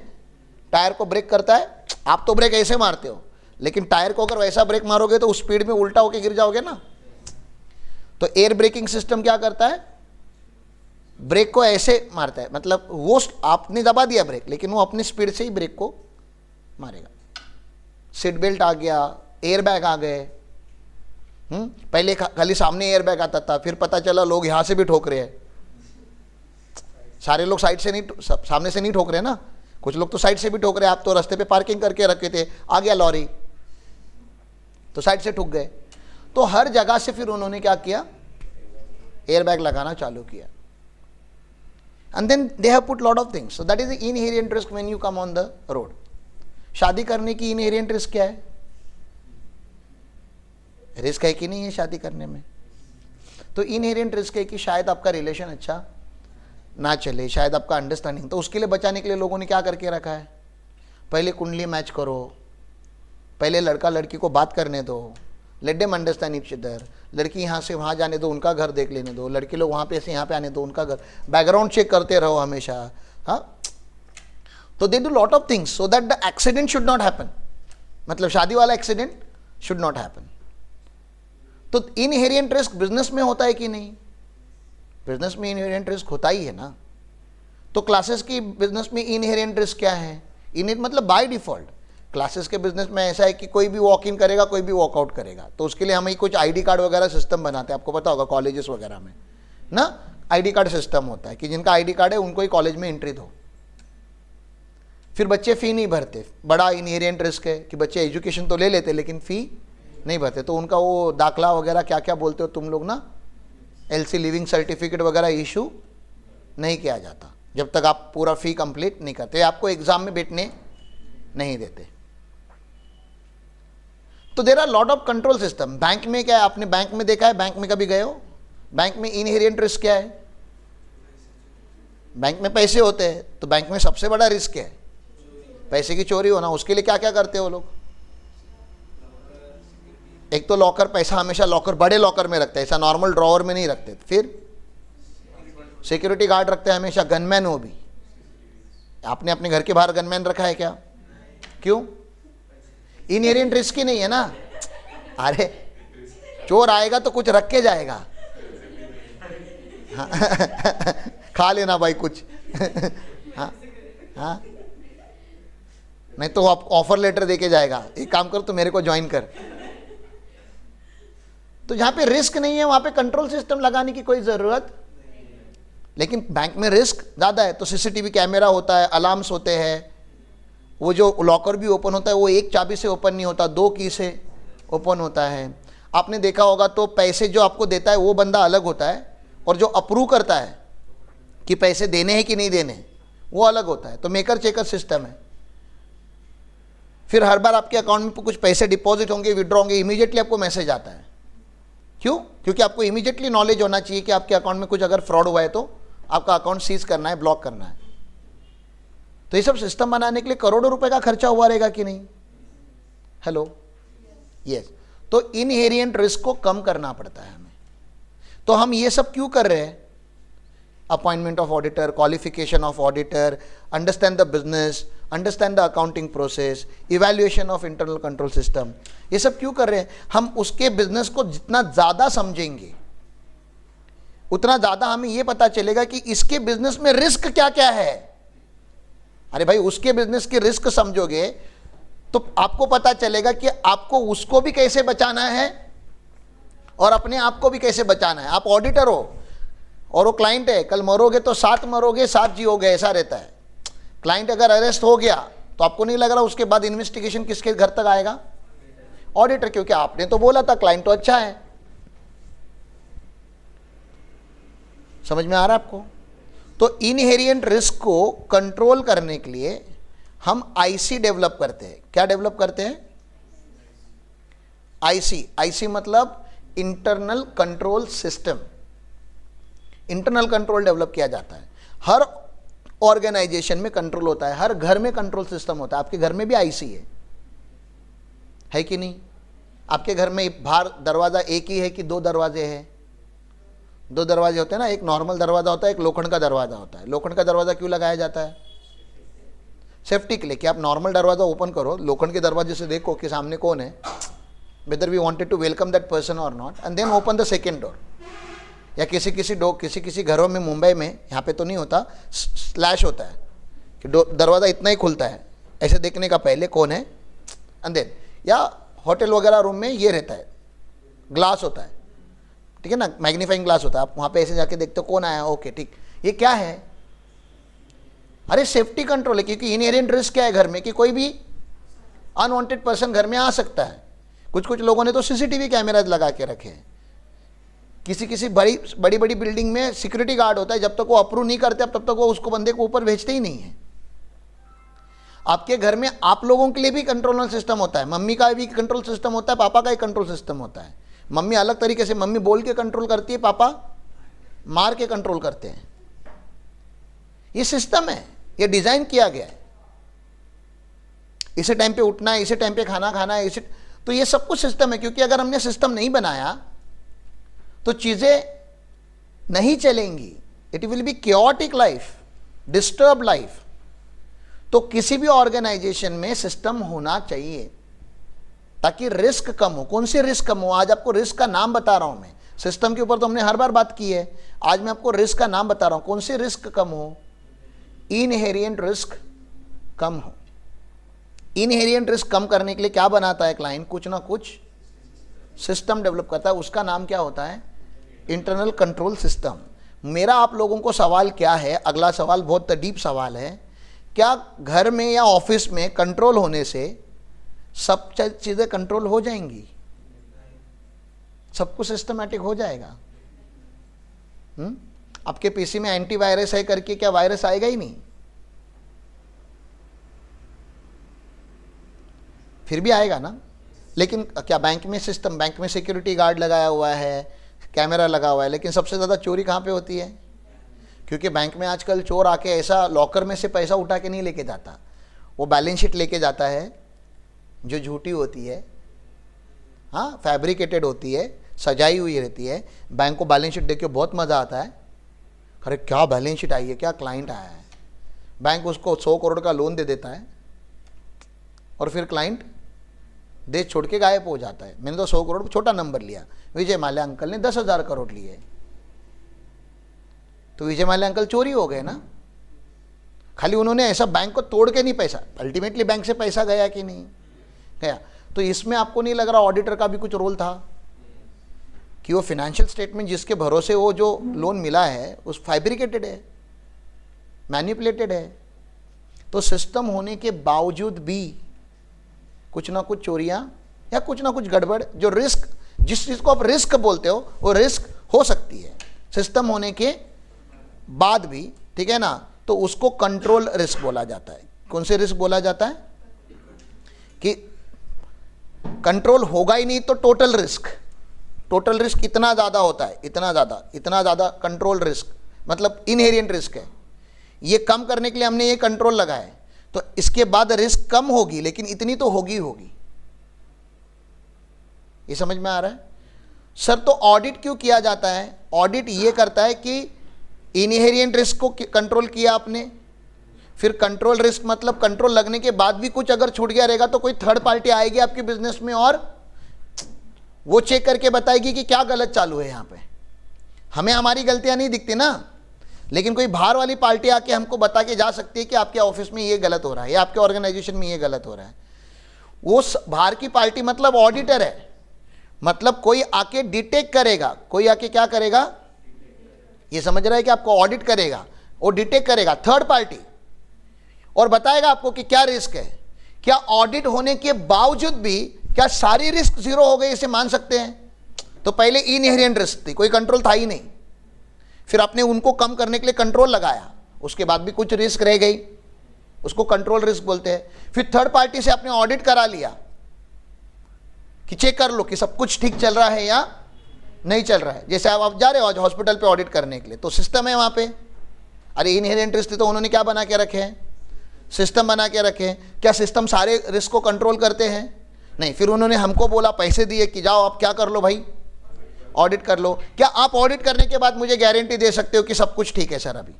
टायर को ब्रेक करता है। आप तो ब्रेक ऐसे मारते हो, लेकिन टायर को अगर वैसा ब्रेक मारोगे तो उस स्पीड में उल्टा होके गिर जाओगे ना। तो एयर ब्रेकिंग सिस्टम क्या करता है, ब्रेक को ऐसे मारता है, मतलब वो आपने दबा दिया ब्रेक, लेकिन वो अपनी स्पीड से ही ब्रेक को मारेगा। सीट बेल्ट आ गया, एयर बैग आ गए। पहले खाली सामने एयर बैग आता था, फिर पता चला लोग यहां से भी ठोक रहे हैं। सारे लोग साइड से नहीं, सामने से नहीं ठोक रहे ना, कुछ लोग तो साइड से भी ठोक रहे हैं। आप तो रास्ते पे पार्किंग करके रखे थे, आ गया लॉरी तो साइड से ठुक गए। तो हर जगह से फिर उन्होंने क्या किया, एयर बैग लगाना चालू किया। And then they have put lot of things, so that is the inherent risk when you come on the road. शादी करने की इनहेरिएंट रिस्क क्या है? रिस्क है कि नहीं है शादी करने में? तो इनहेरिएंट रिस्क है कि शायद आपका रिलेशन अच्छा ना चले, शायद आपका अंडरस्टैंडिंग। तो उसके लिए बचाने के लिए लोगों ने क्या करके रखा है, पहले कुंडली मैच करो, पहले लड़का लड़की को बात करने दो, let them understand each other. लड़की यहाँ से वहाँ जाने दो, उनका घर देख लेने दो, लड़के लोग वहाँ पे से यहाँ पे आने दो, उनका घर, बैकग्राउंड चेक करते रहो हमेशा। हाँ, तो they do lot of things so that the accident should not happen, मतलब शादी वाला एक्सीडेंट शुड नॉट हैपन। तो इनहेरिएंट रिस्क बिजनेस में होता है कि नहीं? बिजनेस में इनहेरिएंट रिस्क होता ही है ना। तो क्लासेस की बिजनेस में इनहेरिएंट रिस्क क्या है? मतलब बाय डिफॉल्ट क्लासेस के बिजनेस में ऐसा है कि कोई भी वॉक इन करेगा, कोई भी वॉकआउट करेगा। तो उसके लिए हम ही कुछ आईडी कार्ड वगैरह सिस्टम बनाते हैं, आपको पता होगा कॉलेजेस वगैरह में ना आईडी कार्ड सिस्टम होता है कि जिनका आईडी कार्ड है उनको ही कॉलेज में एंट्री दो। फिर बच्चे फ़ी नहीं भरते, बड़ा इनहेरिएंट रिस्क है कि बच्चे एजुकेशन तो ले लेते लेकिन फ़ी नहीं भरते। तो उनका वो दाखला वगैरह क्या क्या बोलते हो तुम लोग ना, एलसी लिविंग सर्टिफिकेट वगैरह इशू नहीं किया जाता जब तक आप पूरा फ़ी कंप्लीट नहीं करते, आपको एग्ज़ाम में बैठने नहीं देते। तो there are lot of control system. Bank में क्या है, आपने बैंक में देखा है, बैंक में कभी गए हो? बैंक में इनहेरिएंट रिस्क क्या है? बैंक में पैसे होते हैं, तो बैंक में सबसे बड़ा रिस्क है पैसे की चोरी होना। उसके लिए क्या क्या करते हो लोग? एक तो लॉकर, पैसा हमेशा लॉकर, बड़े लॉकर में रखते हैं, ऐसा नॉर्मल ड्रॉवर में नहीं रखते। फिर सिक्योरिटी गार्ड रखते हैं हमेशा, गनमैन। हो भी आपने अपने घर के बाहर गनमैन रखा है क्या? क्यों? इनहेरिएंट रिस्क ही नहीं है ना। अरे चोर आएगा तो कुछ रख के जाएगा। हाँ खा लेना भाई कुछ। हाँ हाँ, नहीं तो आप ऑफर लेटर देके जाएगा, एक काम कर तो मेरे को ज्वाइन कर। तो जहां पे रिस्क नहीं है वहां पे कंट्रोल सिस्टम लगाने की कोई जरूरत। लेकिन बैंक में रिस्क ज़्यादा है, तो सीसीटीवी कैमरा होता है, अलार्म्स होते हैं, वो जो लॉकर भी ओपन होता है वो एक चाबी से ओपन नहीं होता, 2 की से ओपन होता है। आपने देखा होगा तो पैसे जो आपको देता है वो बंदा अलग होता है, और जो अप्रूव करता है कि पैसे देने हैं कि नहीं देने वो अलग होता है। तो मेकर चेकर सिस्टम है। फिर हर बार आपके अकाउंट में कुछ पैसे डिपॉजिट होंगे, विड्रॉ होंगे, इमीडिएटली आपको मैसेज आता है। क्यों? क्योंकि आपको इमीडिएटली नॉलेज होना चाहिए कि आपके अकाउंट में कुछ अगर फ्रॉड हुआ है तो आपका अकाउंट सीज करना है, ब्लॉक करना है। तो ये सब सिस्टम बनाने के लिए करोड़ों रुपए का खर्चा हुआ रहेगा कि नहीं? Hello, yes. तो इनहेरिएंट रिस्क को कम करना पड़ता है हमें। तो हम ये सब क्यों कर रहे हैं? Appointment of auditor, qualification of auditor, understand the business, understand the accounting process, evaluation of internal control system, ये सब क्यों कर रहे हैं? हम उसके बिजनेस को जितना ज़्यादा समझेंगे उतना ज़्यादा हमें ये पता चलेगा कि इसके बिजनेस में रिस्क क्या क्या है। अरे भाई, उसके बिजनेस की रिस्क समझोगे तो आपको पता चलेगा कि आपको उसको भी कैसे बचाना है और अपने आप को भी कैसे बचाना है। आप ऑडिटर हो और वो क्लाइंट है, कल मरोगे तो 7 मरोगे 7 जियोगे, ऐसा रहता है। क्लाइंट अगर अरेस्ट हो गया तो आपको नहीं लग रहा उसके बाद इन्वेस्टिगेशन किसके घर तक आएगा? ऑडिटर, क्योंकि आपने तो बोला था क्लाइंट तो अच्छा है। समझ में आ रहा है आपको? तो इनहेरिएंट रिस्क को कंट्रोल करने के लिए हम आईसी डेवलप करते हैं। क्या डेवलप करते हैं? आईसी। आईसी मतलब internal control system. Internal control develop किया जाता है। हर ऑर्गेनाइजेशन में कंट्रोल होता है, हर घर में कंट्रोल सिस्टम होता है। आपके घर में भी आईसी है कि नहीं? आपके घर में बाहर दरवाजा एक ही है कि 2 दरवाजे हैं? 2 दरवाजे होते हैं ना, एक नॉर्मल दरवाजा होता है, एक लोखंड का दरवाजा होता है। लोखंड का दरवाजा क्यों लगाया जाता है? सेफ्टी के लिए। कि आप नॉर्मल दरवाजा ओपन करो, लोखंड के दरवाजे से देखो कि सामने कौन है, whether we wanted to welcome that person और नॉट, and then open the second door. या किसी घरों में, मुंबई में, यहाँ पे तो नहीं होता, स्लैश होता है कि दरवाज़ा इतना ही खुलता है, ऐसे देखने का पहले कौन है, एंड देन, या होटल वगैरह रूम में ये रहता है, ग्लास होता है, ठीक है ना, मैग्नीफाइंग ग्लास होता है। आप वहाँ पे ऐसे जाके देखते हो कौन आया, ओके ठीक। ये क्या है? अरे सेफ्टी कंट्रोल है, क्योंकि इनहेरेंट रिस्क क्या है घर में कि कोई भी अनवांटेड पर्सन घर में आ सकता है। कुछ लोगों ने तो सीसीटीवी कैमराज लगा के रखे हैं। किसी बड़ी बिल्डिंग में सिक्योरिटी गार्ड होता है, जब तक वो अप्रूव नहीं करते तब तक वो उसको बंदे को ऊपर भेजते ही नहीं है। आपके घर में आप लोगों के लिए भी कंट्रोल सिस्टम होता है, मम्मी का भी कंट्रोल सिस्टम होता है, पापा का ही कंट्रोल सिस्टम होता है। मम्मी अलग तरीके से, मम्मी बोल के कंट्रोल करती है, पापा मार के कंट्रोल करते हैं। ये सिस्टम है, ये डिजाइन किया गया है। इसे टाइम पे उठना है, इसे टाइम पे खाना खाना है, इसे, तो ये सब कुछ सिस्टम है। क्योंकि अगर हमने सिस्टम नहीं बनाया तो चीजें नहीं चलेंगी। It will be chaotic life, disturb life. तो किसी भी ऑर्गेनाइजेशन में सिस्टम होना चाहिए ताकि रिस्क कम हो। कौन सी रिस्क कम हो? आज आपको रिस्क का नाम बता रहा हूं मैं। सिस्टम के ऊपर तो हमने हर बार बात की है, आज मैं आपको रिस्क का नाम बता रहा हूं। कौन सी रिस्क कम हो? इनहेरिएंट रिस्क कम हो। इनहेरिएंट रिस्क कम करने के लिए क्या बनाता है क्लाइंट? कुछ ना कुछ सिस्टम डेवलप करता है। उसका नाम क्या होता है? Internal control system. मेरा आप लोगों को सवाल क्या है? अगला सवाल बहुत डीप सवाल है। क्या घर में या ऑफिस में कंट्रोल होने से सब चीज़ें कंट्रोल हो जाएंगी? सब कुछ सिस्टमैटिक हो जाएगा? आपके पीसी में एंटीवायरस है करके क्या वायरस आएगा ही नहीं? फिर भी आएगा ना। लेकिन क्या बैंक में सिस्टम, बैंक में सिक्योरिटी गार्ड लगाया हुआ है, कैमरा लगा हुआ है, लेकिन सबसे ज़्यादा चोरी कहाँ पे होती है? क्योंकि बैंक में आजकल चोर आके ऐसा लॉकर में से पैसा उठा के नहीं लेके जाता, वो बैलेंस शीट लेके जाता है जो झूठी होती है, हाँ, फैब्रिकेटेड होती है, सजाई हुई रहती है। बैंक को बैलेंस शीट देख के बहुत मज़ा आता है, अरे क्या बैलेंस शीट आई है, क्या क्लाइंट आया है। बैंक उसको 100 करोड़ का लोन दे देता है और फिर क्लाइंट देश छोड़ के गायब हो जाता है। मैंने तो 100 करोड़ छोटा नंबर लिया, विजय माल्या अंकल ने 10,000 करोड़ लिए, तो विजय माल्या अंकल चोरी हो गए ना। खाली उन्होंने ऐसा बैंक को तोड़ के नहीं पैसा, अल्टीमेटली बैंक से पैसा गया कि नहीं गया। तो इसमें आपको नहीं लग रहा ऑडिटर का भी कुछ रोल था कि वो फाइनेंशियल स्टेटमेंट जिसके भरोसे वो जो लोन मिला है उस फैब्रिकेटेड है, मैनिपुलेटेड है। तो सिस्टम होने के बावजूद भी कुछ ना कुछ चोरियां या कुछ ना कुछ गड़बड़, जो रिस्क, जिस चीज़ को आप रिस्क बोलते हो वो रिस्क हो सकती है सिस्टम होने के बाद भी, ठीक है ना। तो उसको कंट्रोल रिस्क बोला जाता है। कौन से रिस्क बोला जाता है? कि कंट्रोल होगा ही नहीं तो टोटल रिस्क। टोटल रिस्क इतना ज़्यादा होता है, इतना ज़्यादा कंट्रोल रिस्क मतलब इनहेरिएंट रिस्क है। ये कम करने के लिए हमने ये कंट्रोल लगाया, तो इसके बाद रिस्क कम होगी, लेकिन इतनी तो होगी। ये समझ में आ रहा है सर? तो ऑडिट क्यों किया जाता है? ऑडिट ये करता है कि इनहेरिएंट रिस्क को कंट्रोल किया आपने, फिर कंट्रोल रिस्क मतलब कंट्रोल लगने के बाद भी कुछ अगर छूट गया रहेगा तो कोई थर्ड पार्टी आएगी आपके बिजनेस में और वो चेक करके बताएगी कि क्या गलत चालू है यहाँ पे। हमें हमारी गलतियां नहीं दिखती ना, लेकिन कोई बाहर वाली पार्टी आके हमको बता के जा सकती है कि आपके ऑफिस में ये गलत हो रहा है या आपके ऑर्गेनाइजेशन में ये गलत हो रहा है। वो बाहर की पार्टी मतलब ऑडिटर है, मतलब कोई आके डिटेक्ट करेगा, कोई आके क्या करेगा, ये समझ रहा है कि आपको ऑडिट करेगा, वो डिटेक्ट करेगा थर्ड पार्टी और बताएगा आपको कि क्या रिस्क है। क्या ऑडिट होने के बावजूद भी क्या सारी रिस्क जीरो हो गई इसे मान सकते हैं? तो पहले इनहेरिएंट रिस्क थी, कोई कंट्रोल था ही नहीं, फिर आपने उनको कम करने के लिए कंट्रोल लगाया, उसके बाद भी कुछ रिस्क रह गई, उसको कंट्रोल रिस्क बोलते हैं। फिर थर्ड पार्टी से आपने ऑडिट करा लिया कि चेक कर लो कि सब कुछ ठीक चल रहा है या नहीं चल रहा है। जैसे आप जा रहे हो आज हॉस्पिटल पे ऑडिट करने के लिए, तो सिस्टम है वहां पे। अरे इनहेरिएंट रिस्क तो उन्होंने क्या बना के रखे हैं? सिस्टम बना के रखे हैं। क्या सिस्टम सारे रिस्क को कंट्रोल करते हैं? नहीं। फिर उन्होंने हमको बोला, पैसे दिए कि जाओ आप क्या कर लो भाई, ऑडिट कर लो। क्या आप ऑडिट करने के बाद मुझे गारंटी दे सकते हो कि सब कुछ ठीक है सर? अभी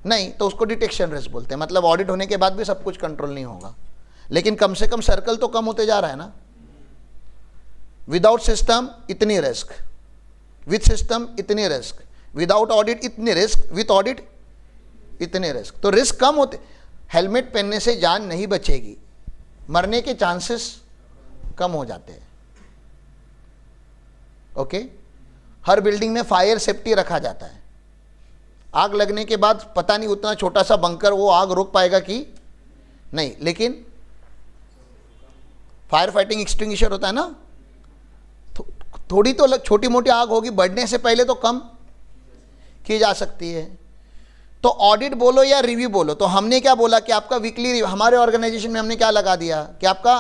नहीं, तो उसको डिटेक्शन रिस्क बोलते हैं। मतलब ऑडिट होने के बाद भी सब कुछ कंट्रोल नहीं होगा, लेकिन कम से कम सर्कल तो कम होते जा रहा है ना। विदाउट सिस्टम इतनी रिस्क, विथ सिस्टम इतनी रिस्क, विदाउट ऑडिट इतनी रिस्क, विथ ऑडिट इतने रिस्क। तो रिस्क कम होते। हेलमेट पहनने से जान नहीं बचेगी, मरने के चांसेस कम हो जाते हैं। ओके। हर बिल्डिंग में फायर सेफ्टी रखा जाता है। आग लगने के बाद पता नहीं उतना छोटा सा बंकर वो आग रोक पाएगा कि नहीं, लेकिन फायर फाइटिंग एक्सटिंग्विशर होता है ना, थोड़ी तो छोटी मोटी आग होगी, बढ़ने से पहले तो कम की जा सकती है। तो ऑडिट बोलो या रिव्यू बोलो, तो हमने क्या बोला कि आपका वीकली, हमारे ऑर्गेनाइजेशन में हमने क्या लगा दिया कि आपका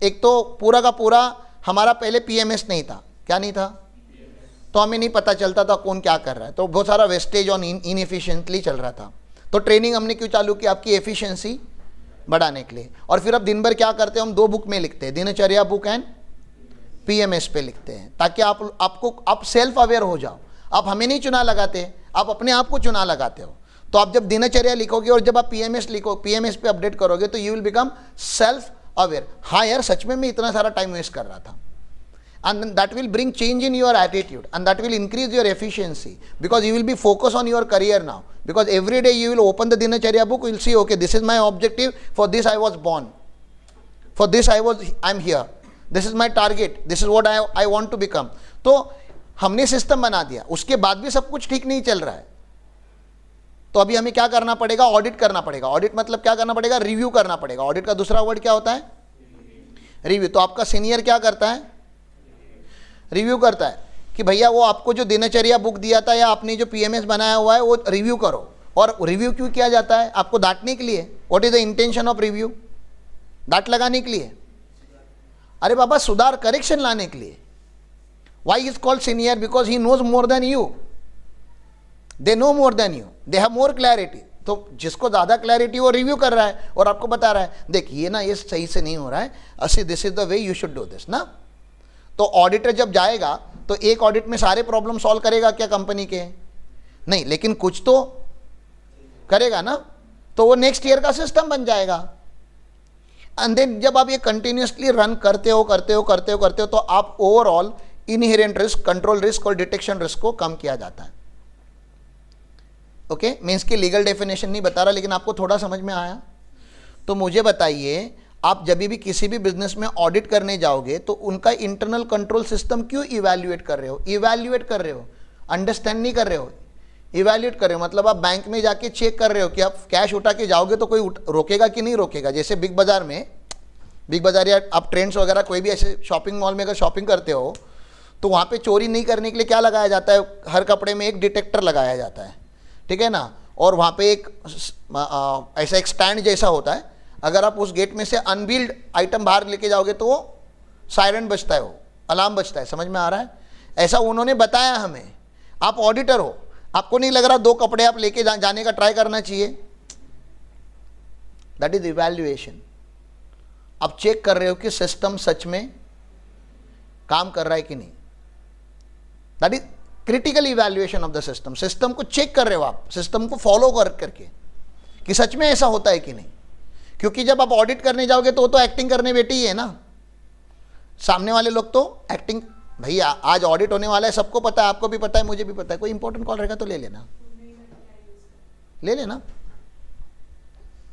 एक तो पूरा का पूरा हमारा पहले पीएमएस नहीं था। क्या नहीं था? तो हमें नहीं पता चलता था कौन क्या कर रहा है, तो बहुत सारा वेस्टेज और इनएफिशिएंटली चल रहा था। तो ट्रेनिंग हमने क्यों चालू की? आपकी एफिशिएंसी बढ़ाने के लिए। और फिर अब दिन भर क्या करते हैं हम? 2 बुक में लिखते हैं, दिनचर्या बुक एंड पीएमएस पे लिखते हैं, ताकि आप सेल्फ अवेयर हो जाओ। आप हमें नहीं चुना लगाते, आप अपने आप को चुना लगाते हो। तो आप जब दिनचर्या लिखोगे और जब आप पीएमएस लिखो, पीएमएस पे अपडेट करोगे, तो you will become self aware. हाँ यार, सच में मैं इतना सारा टाइम वेस्ट कर रहा था, and that will bring change in your attitude and that will increase your efficiency, because you will be focused on your career now, because every day you will open the dinacharya book, you will see, okay, this is my objective, for this I was born, for this I'm here, this is my target, this is what I want to become. तो हमने सिस्टम बना दिया, उसके बाद भी सब कुछ ठीक नहीं चल रहा है, तो अभी हमें क्या करना पड़ेगा? ऑडिट करना पड़ेगा। ऑडिट मतलब क्या करना पड़ेगा? रिव्यू करना पड़ेगा। ऑडिट का दूसरा वर्ड क्या होता है? रिव्यू। तो आपका सीनियर क्या करता है? रिव्यू करता है कि भैया वो आपको जो दिनचर्या बुक दिया था या आपने जो पीएमएस बनाया हुआ है वो रिव्यू करो। और रिव्यू क्यों किया जाता है? आपको डांटने के लिए। What is the intention of review? डांट लगाने के लिए? अरे बाबा, सुधार, करेक्शन लाने के लिए। Why is called senior? Because he knows more than you, they know more than you, they have more clarity. तो जिसको ज़्यादा क्लैरिटी वो रिव्यू कर रहा है और आपको बता रहा है, देख ये ना, ये सही से नहीं हो रहा है, असी this is the way you should do this ना। तो ऑडिटर जब जाएगा तो एक ऑडिट में सारे प्रॉब्लम सॉल्व करेगा क्या कंपनी के? नहीं, लेकिन कुछ तो करेगा ना। तो वो नेक्स्ट ईयर का सिस्टम बन जाएगा। एंड देन जब आप ये कंटिन्यूसली रन करते हो तो आप overall inherent risk, control risk और डिटेक्शन रिस्क को कम किया जाता है। ओके, मैं इसकी लीगल डेफिनेशन नहीं बता रहा, लेकिन आपको थोड़ा समझ में आया? तो मुझे बताइए, आप जब भी किसी भी बिजनेस में ऑडिट करने जाओगे तो उनका इंटरनल कंट्रोल सिस्टम क्यों इवैल्यूएट कर रहे हो? इवैल्यूएट कर रहे हो, अंडरस्टैंड नहीं कर रहे हो। इवैल्यूएट कर रहे हो मतलब आप बैंक में जाके चेक कर रहे हो कि आप कैश उठा के जाओगे तो कोई रोकेगा कि नहीं रोकेगा। जैसे बिग बाजार में, बिग बाजार या आप ट्रेंड्स वगैरह कोई भी ऐसे शॉपिंग मॉल में अगर शॉपिंग करते हो तो वहाँ पे चोरी नहीं करने के लिए क्या लगाया जाता है? हर कपड़े में एक डिटेक्टर लगाया जाता है, ठीक है ना। और वहाँ पे एक ऐसा एक स्टैंड जैसा होता है, अगर आप उस गेट में से अनबील्ड आइटम बाहर लेके जाओगे तो वो सायरन बजता है, वो अलार्म बजता है। समझ में आ रहा है? ऐसा उन्होंने बताया हमें। आप ऑडिटर हो, आपको नहीं लग रहा 2 कपड़े आप लेके जाने का ट्राई करना चाहिए? That is evaluation. आप चेक कर रहे हो कि सिस्टम सच में काम कर रहा है कि नहीं. That is critical evaluation of the system. System को चेक कर रहे हो आप, सिस्टम को फॉलो करके कि सच में ऐसा होता है कि नहीं. क्योंकि जब आप ऑडिट करने जाओगे तो वो तो एक्टिंग करने बैठी ही है ना. सामने वाले लोग तो एक्टिंग, भैया आज ऑडिट होने वाला है, सबको पता है, आपको भी पता है, मुझे भी पता है. कोई इंपॉर्टेंट कॉल रहेगा तो ले लेना, ले लेना.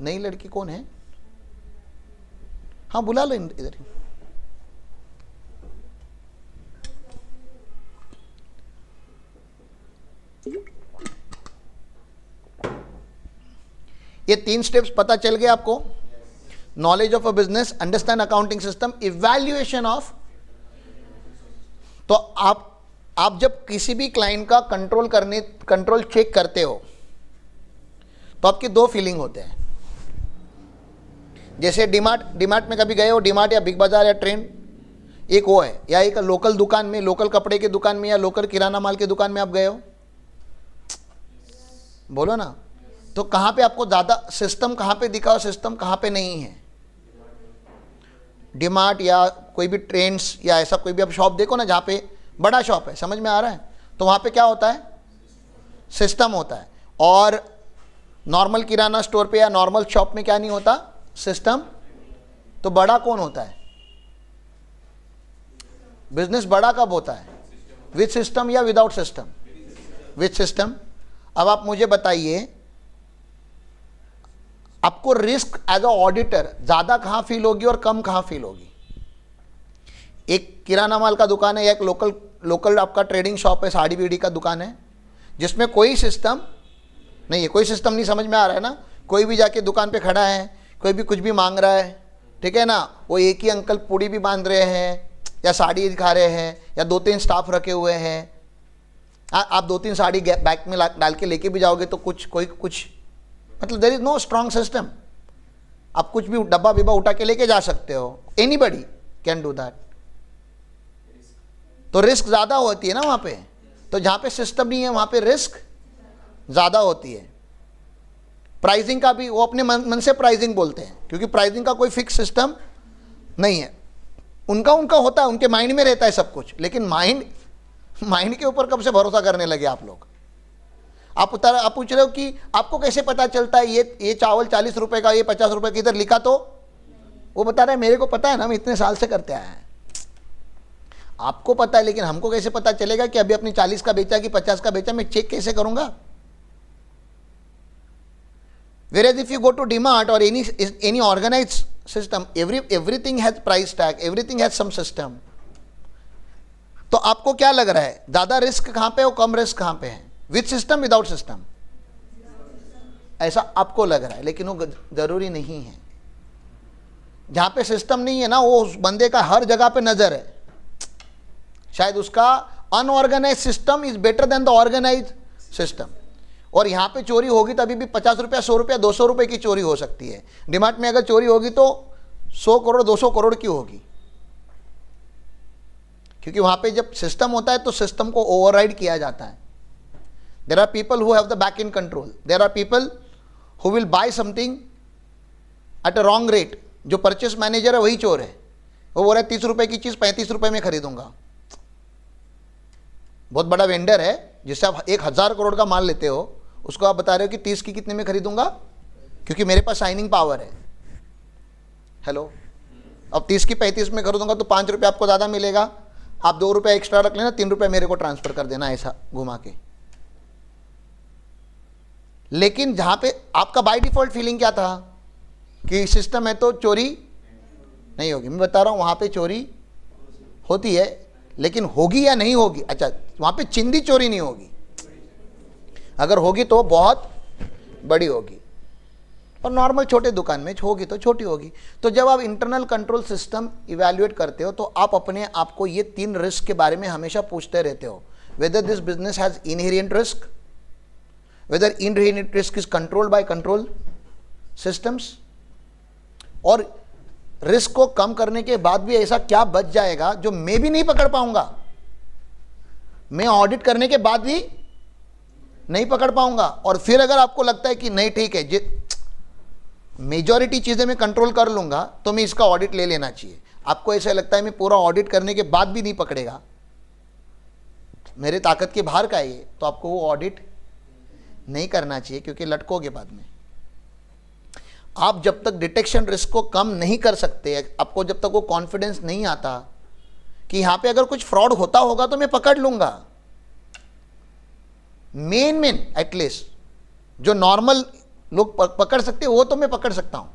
नई लड़की कौन है? हाँ बुला लो इधर. ये 3 स्टेप्स पता चल गए आपको. Knowledge of a business, understand accounting system, evaluation of. तो आप जब किसी भी क्लाइंट का कंट्रोल चेक करते हो तो आपकी 2 फीलिंग होते हैं. जैसे डीमार्ट में कभी गए हो, डीमार्ट या बिग बाजार या ट्रेंड, एक वो है, या एक लोकल दुकान में, लोकल कपड़े की दुकान में या लोकल किराना माल की दुकान में आप गए हो, बोलो ना. तो कहाँ पे आपको ज़्यादा सिस्टम कहाँ पे दिखा हो, सिस्टम कहाँ पे नहीं है? डीमार्ट या कोई भी ट्रेंड्स या ऐसा कोई भी आप शॉप देखो ना जहाँ पे बड़ा शॉप है, समझ में आ रहा है, तो वहाँ पे क्या होता है? सिस्टम होता है. और नॉर्मल किराना स्टोर पे या नॉर्मल शॉप में क्या नहीं होता? सिस्टम. तो बड़ा कौन होता है? बिजनेस बड़ा कब होता है? विद सिस्टम या विदाउट सिस्टम? With system. अब आप मुझे बताइए, आपको रिस्क एज अ ऑडिटर ज्यादा कहां फील होगी और कम कहां फील होगी? एक किराना माल का दुकान है या एक लोकल आपका ट्रेडिंग शॉप है, साड़ी बीड़ी का दुकान है, जिसमें कोई सिस्टम नहीं है. कोई सिस्टम नहीं, समझ में आ रहा है ना. कोई भी जाके दुकान पे खड़ा है, कोई भी कुछ भी मांग रहा है, ठीक है ना. वो एक ही अंकल पूड़ी भी बांध रहे हैं या साड़ी दिखा रहे हैं या 2-3 स्टाफ रखे हुए हैं. आप 2-3 साड़ी बैग में डाल के लेके भी जाओगे तो कुछ मतलब there is no strong system. आप कुछ भी डब्बा बिब्बा उठा के लेके जा सकते हो. Anybody can do that. तो रिस्क ज़्यादा होती है ना वहाँ पे. तो जहाँ पे सिस्टम नहीं है वहाँ पे रिस्क ज़्यादा होती है. प्राइसिंग का भी वो अपने मन से प्राइसिंग बोलते हैं, क्योंकि प्राइसिंग का कोई फिक्स सिस्टम नहीं है. उनका होता है, उनके माइंड में रहता है सब कुछ. लेकिन माइंड के ऊपर कब से भरोसा करने लगे आप लोग? आप पूछ रहे हो कि आपको कैसे पता चलता है ये चावल 40 रुपए का, ये 50 रुपए का, इधर लिखा तो वो बता रहा है मेरे को पता है ना, हम इतने साल से करते आए हैं. आपको पता है, लेकिन हमको कैसे पता चलेगा कि अभी अपनी 40 का बेचा कि 50 का बेचा? मैं चेक कैसे करूंगा? Whereas if you go to DMart or any organized system, everything has price tag, everything has some system. तो आपको क्या लग रहा है, ज्यादा रिस्क कहां पे है और कम रिस्क कहां पे है? With system, without system? ऐसा आपको लग रहा है, लेकिन वो जरूरी नहीं है. जहां पे सिस्टम नहीं है ना, वो उस बंदे का हर जगह पे नजर है. शायद उसका unorganise system is better than the organise system. और यहाँ पे चोरी होगी तो अभी भी 50 रुपया, 100 रुपया, 200 रुपए की चोरी हो सकती है. डीमार्ट में अगर चोरी होगी तो 100 करोड़ 200 करोड़ की होगी, क्योंकि वहां पे जब सिस्टम होता है तो सिस्टम को ओवरराइड किया जाता है. There are people who have the back in control. There are people who will buy something at a wrong rate. जो परचेस मैनेजर है वही चोर है. वो बोल रहा है 30 रुपए की चीज 35 रुपए में खरीदूंगा. बहुत बड़ा वेंडर है जिससे आप 1000 करोड़ का माल लेते हो, उसको आप बता रहे हो कि 30 की कितने में खरीदूंगा, क्योंकि मेरे पास साइनिंग पावर है. हेलो, अब 30 की 35 में खरीदूंगा तो 5 रुपये आपको ज़्यादा मिलेगा. आप 2 रुपये एक्स्ट्रा रख लेना, 3 रुपये मेरे को ट्रांसफर कर देना, ऐसा घुमा के. लेकिन जहां पे आपका बाय डिफॉल्ट फीलिंग क्या था कि सिस्टम है तो चोरी नहीं होगी. मैं बता रहा हूं वहां पे चोरी होती है, लेकिन होगी या नहीं होगी? अच्छा, वहां पे चिंदी चोरी नहीं होगी. अगर होगी तो बहुत बड़ी होगी, और नॉर्मल छोटे दुकान में होगी तो छोटी होगी. तो जब आप इंटरनल कंट्रोल सिस्टम इवैल्यूएट करते हो तो आप अपने आप को ये 3 रिस्क के बारे में हमेशा पूछते रहते हो. Whether this business has inherent risk, whether inherent risk is controlled by control systems, और रिस्क को कम करने के बाद भी ऐसा क्या बच जाएगा जो मैं भी नहीं पकड़ पाऊंगा, मैं ऑडिट करने के बाद भी नहीं पकड़ पाऊंगा. और फिर अगर आपको लगता है कि नहीं ठीक है, मेजॉरिटी चीजें मैं कंट्रोल कर लूंगा, तो मैं इसका ऑडिट ले लेना चाहिए. आपको ऐसा लगता है मैं पूरा ऑडिट करने के बाद भी नहीं पकड़ेगा, मेरे ताकत के बाहर का है ये, तो आपको वो ऑडिट नहीं करना चाहिए, क्योंकि लटकोगे बाद में। आप जब तक डिटेक्शन रिस्क को कम नहीं कर सकते, आपको जब तक वो कॉन्फिडेंस नहीं आता कि यहां पे अगर कुछ फ्रॉड होता होगा तो मैं पकड़ लूंगा, मेन एटलीस्ट जो नॉर्मल लोग पकड़ सकते वो तो मैं पकड़ सकता हूं।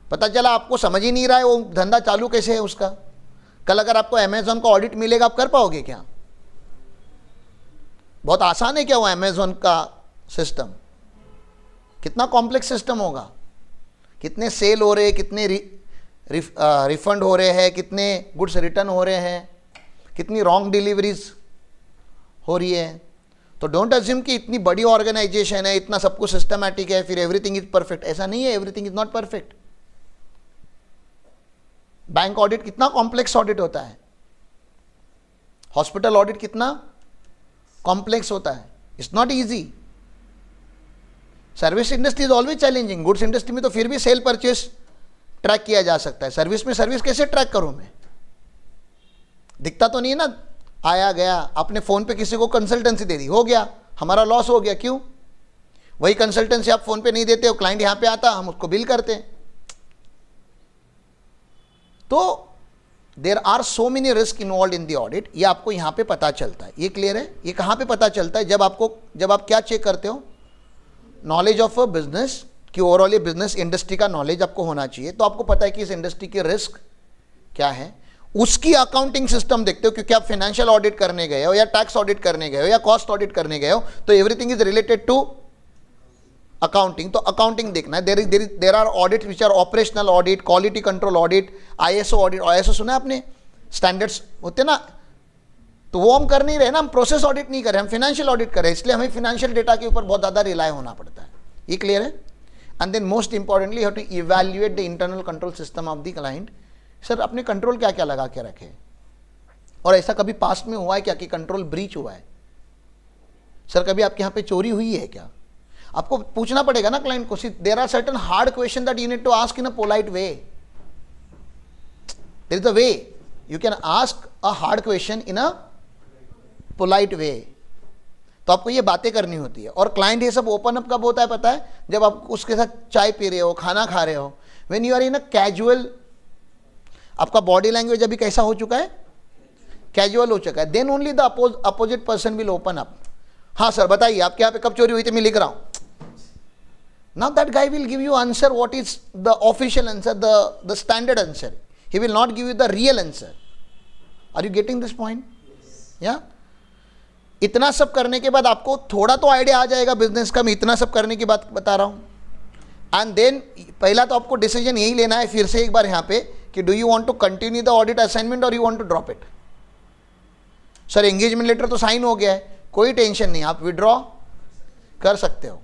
पता चला आपको समझ ही नहीं रहा है वो धंधा चालू कैसे है उसका, कल अगर आपको अमेजॉन का ऑडिट मिलेगा, आप कर पाओगे क्या? बहुत आसान है क्या वो अमेजॉन का सिस्टम? कितना कॉम्प्लेक्स सिस्टम होगा, कितने सेल हो रहे हैं, कितने रिफंड हो रहे हैं, कितने गुड्स रिटर्न हो रहे हैं, कितनी रॉन्ग डिलीवरीज हो रही है। तो डोंट अज्यूम कि इतनी बड़ी ऑर्गेनाइजेशन है, इतना सब कुछ सिस्टमैटिक है, फिर एवरीथिंग इज परफेक्ट। ऐसा नहीं है, everything is not perfect. Bank audit कितना कॉम्प्लेक्स ऑडिट होता है, हॉस्पिटल ऑडिट कितना कॉम्प्लेक्स होता है, it's not easy. Service industry is always challenging. Goods industry में तो फिर भी सेल परचेस ट्रैक किया जा सकता है, सर्विस में सर्विस कैसे ट्रैक करूं मैं? दिखता तो नहीं है ना, आया गया, आपने फोन पे किसी को कंसल्टेंसी दे दी, हो गया, हमारा लॉस हो गया। क्यों? वही कंसल्टेंसी आप फोन पे नहीं देते हो, क्लाइंट यहां पे आता, हम उसको बिल करते हैं। तो there are so many risk involve in the audit, ये आपको यहां पे पता चलता है। ये क्लियर है? ये कहां पे पता चलता है? जब आप क्या चेक करते हो, नॉलेज ऑफ अ बिजनेस, कि ओवरऑल ये बिजनेस इंडस्ट्री का नॉलेज आपको होना चाहिए। तो आपको पता है कि इस इंडस्ट्री के रिस्क क्या है, उसकी अकाउंटिंग सिस्टम देखते हो, क्योंकि आप फाइनेंशियल ऑडिट करने गए हो या टैक्स ऑडिट करने गए हो या कॉस्ट ऑडिट करने गए हो, तो everything is related to accounting. तो अकाउंटिंग देखना है। There are audit which are operational audit, quality control audit, ISO audit. ISO सुना है आपने? स्टैंडर्ड्स होते ना, तो वो हम कर नहीं रहे ना, हम प्रोसेस ऑडिट नहीं कर रहे, हम फाइनेंशियल ऑडिट कर रहे हैं, इसलिए हमें फाइनेंशियल डेटा के ऊपर बहुत ज़्यादा रिलाय होना पड़ता है। ये क्लियर है? And then most importantly you have to evaluate the internal control system of the client. Sir अपने कंट्रोल क्या क्या लगा के रखे, और ऐसा कभी पास्ट में हुआ है क्या कि कंट्रोल ब्रीच हुआ है? सर कभी आपके यहाँ पे चोरी हुई है क्या? आपको पूछना पड़ेगा ना क्लाइंट को। There are certain hard question that you need to ask in a polite way. There is a way you can ask a hard question in a polite way. तो आपको ये बातें करनी होती है। और क्लाइंट ये सब ओपन अप कब होता है पता है? जब आप उसके साथ चाय पी रहे हो, खाना खा रहे हो, when you are in a casual, आपका बॉडी लैंग्वेज अभी कैसा हो चुका है? कैजुअल हो चुका है। Then only the opposite person will open up. हाँ सर बताइए आपके यहाँ पे कब चोरी हुई थी, मैं लिख रहा हूँ। Now that guy will give you answer what is the official answer, the standard answer. He will not give you the real answer. Are you getting this point? या इतना सब करने के बाद आपको थोड़ा तो आइडिया आ जाएगा बिजनेस का। मैं इतना सब करने की बात बता रहा हूं। एंड देन पहला तो आपको डिसीजन यही लेना है फिर से एक बार यहां पे कि do you want to continue the audit assignment और you want to drop it. Sir engagement letter तो साइन हो गया है, कोई टेंशन नहीं, आप विड्रॉ कर सकते हो।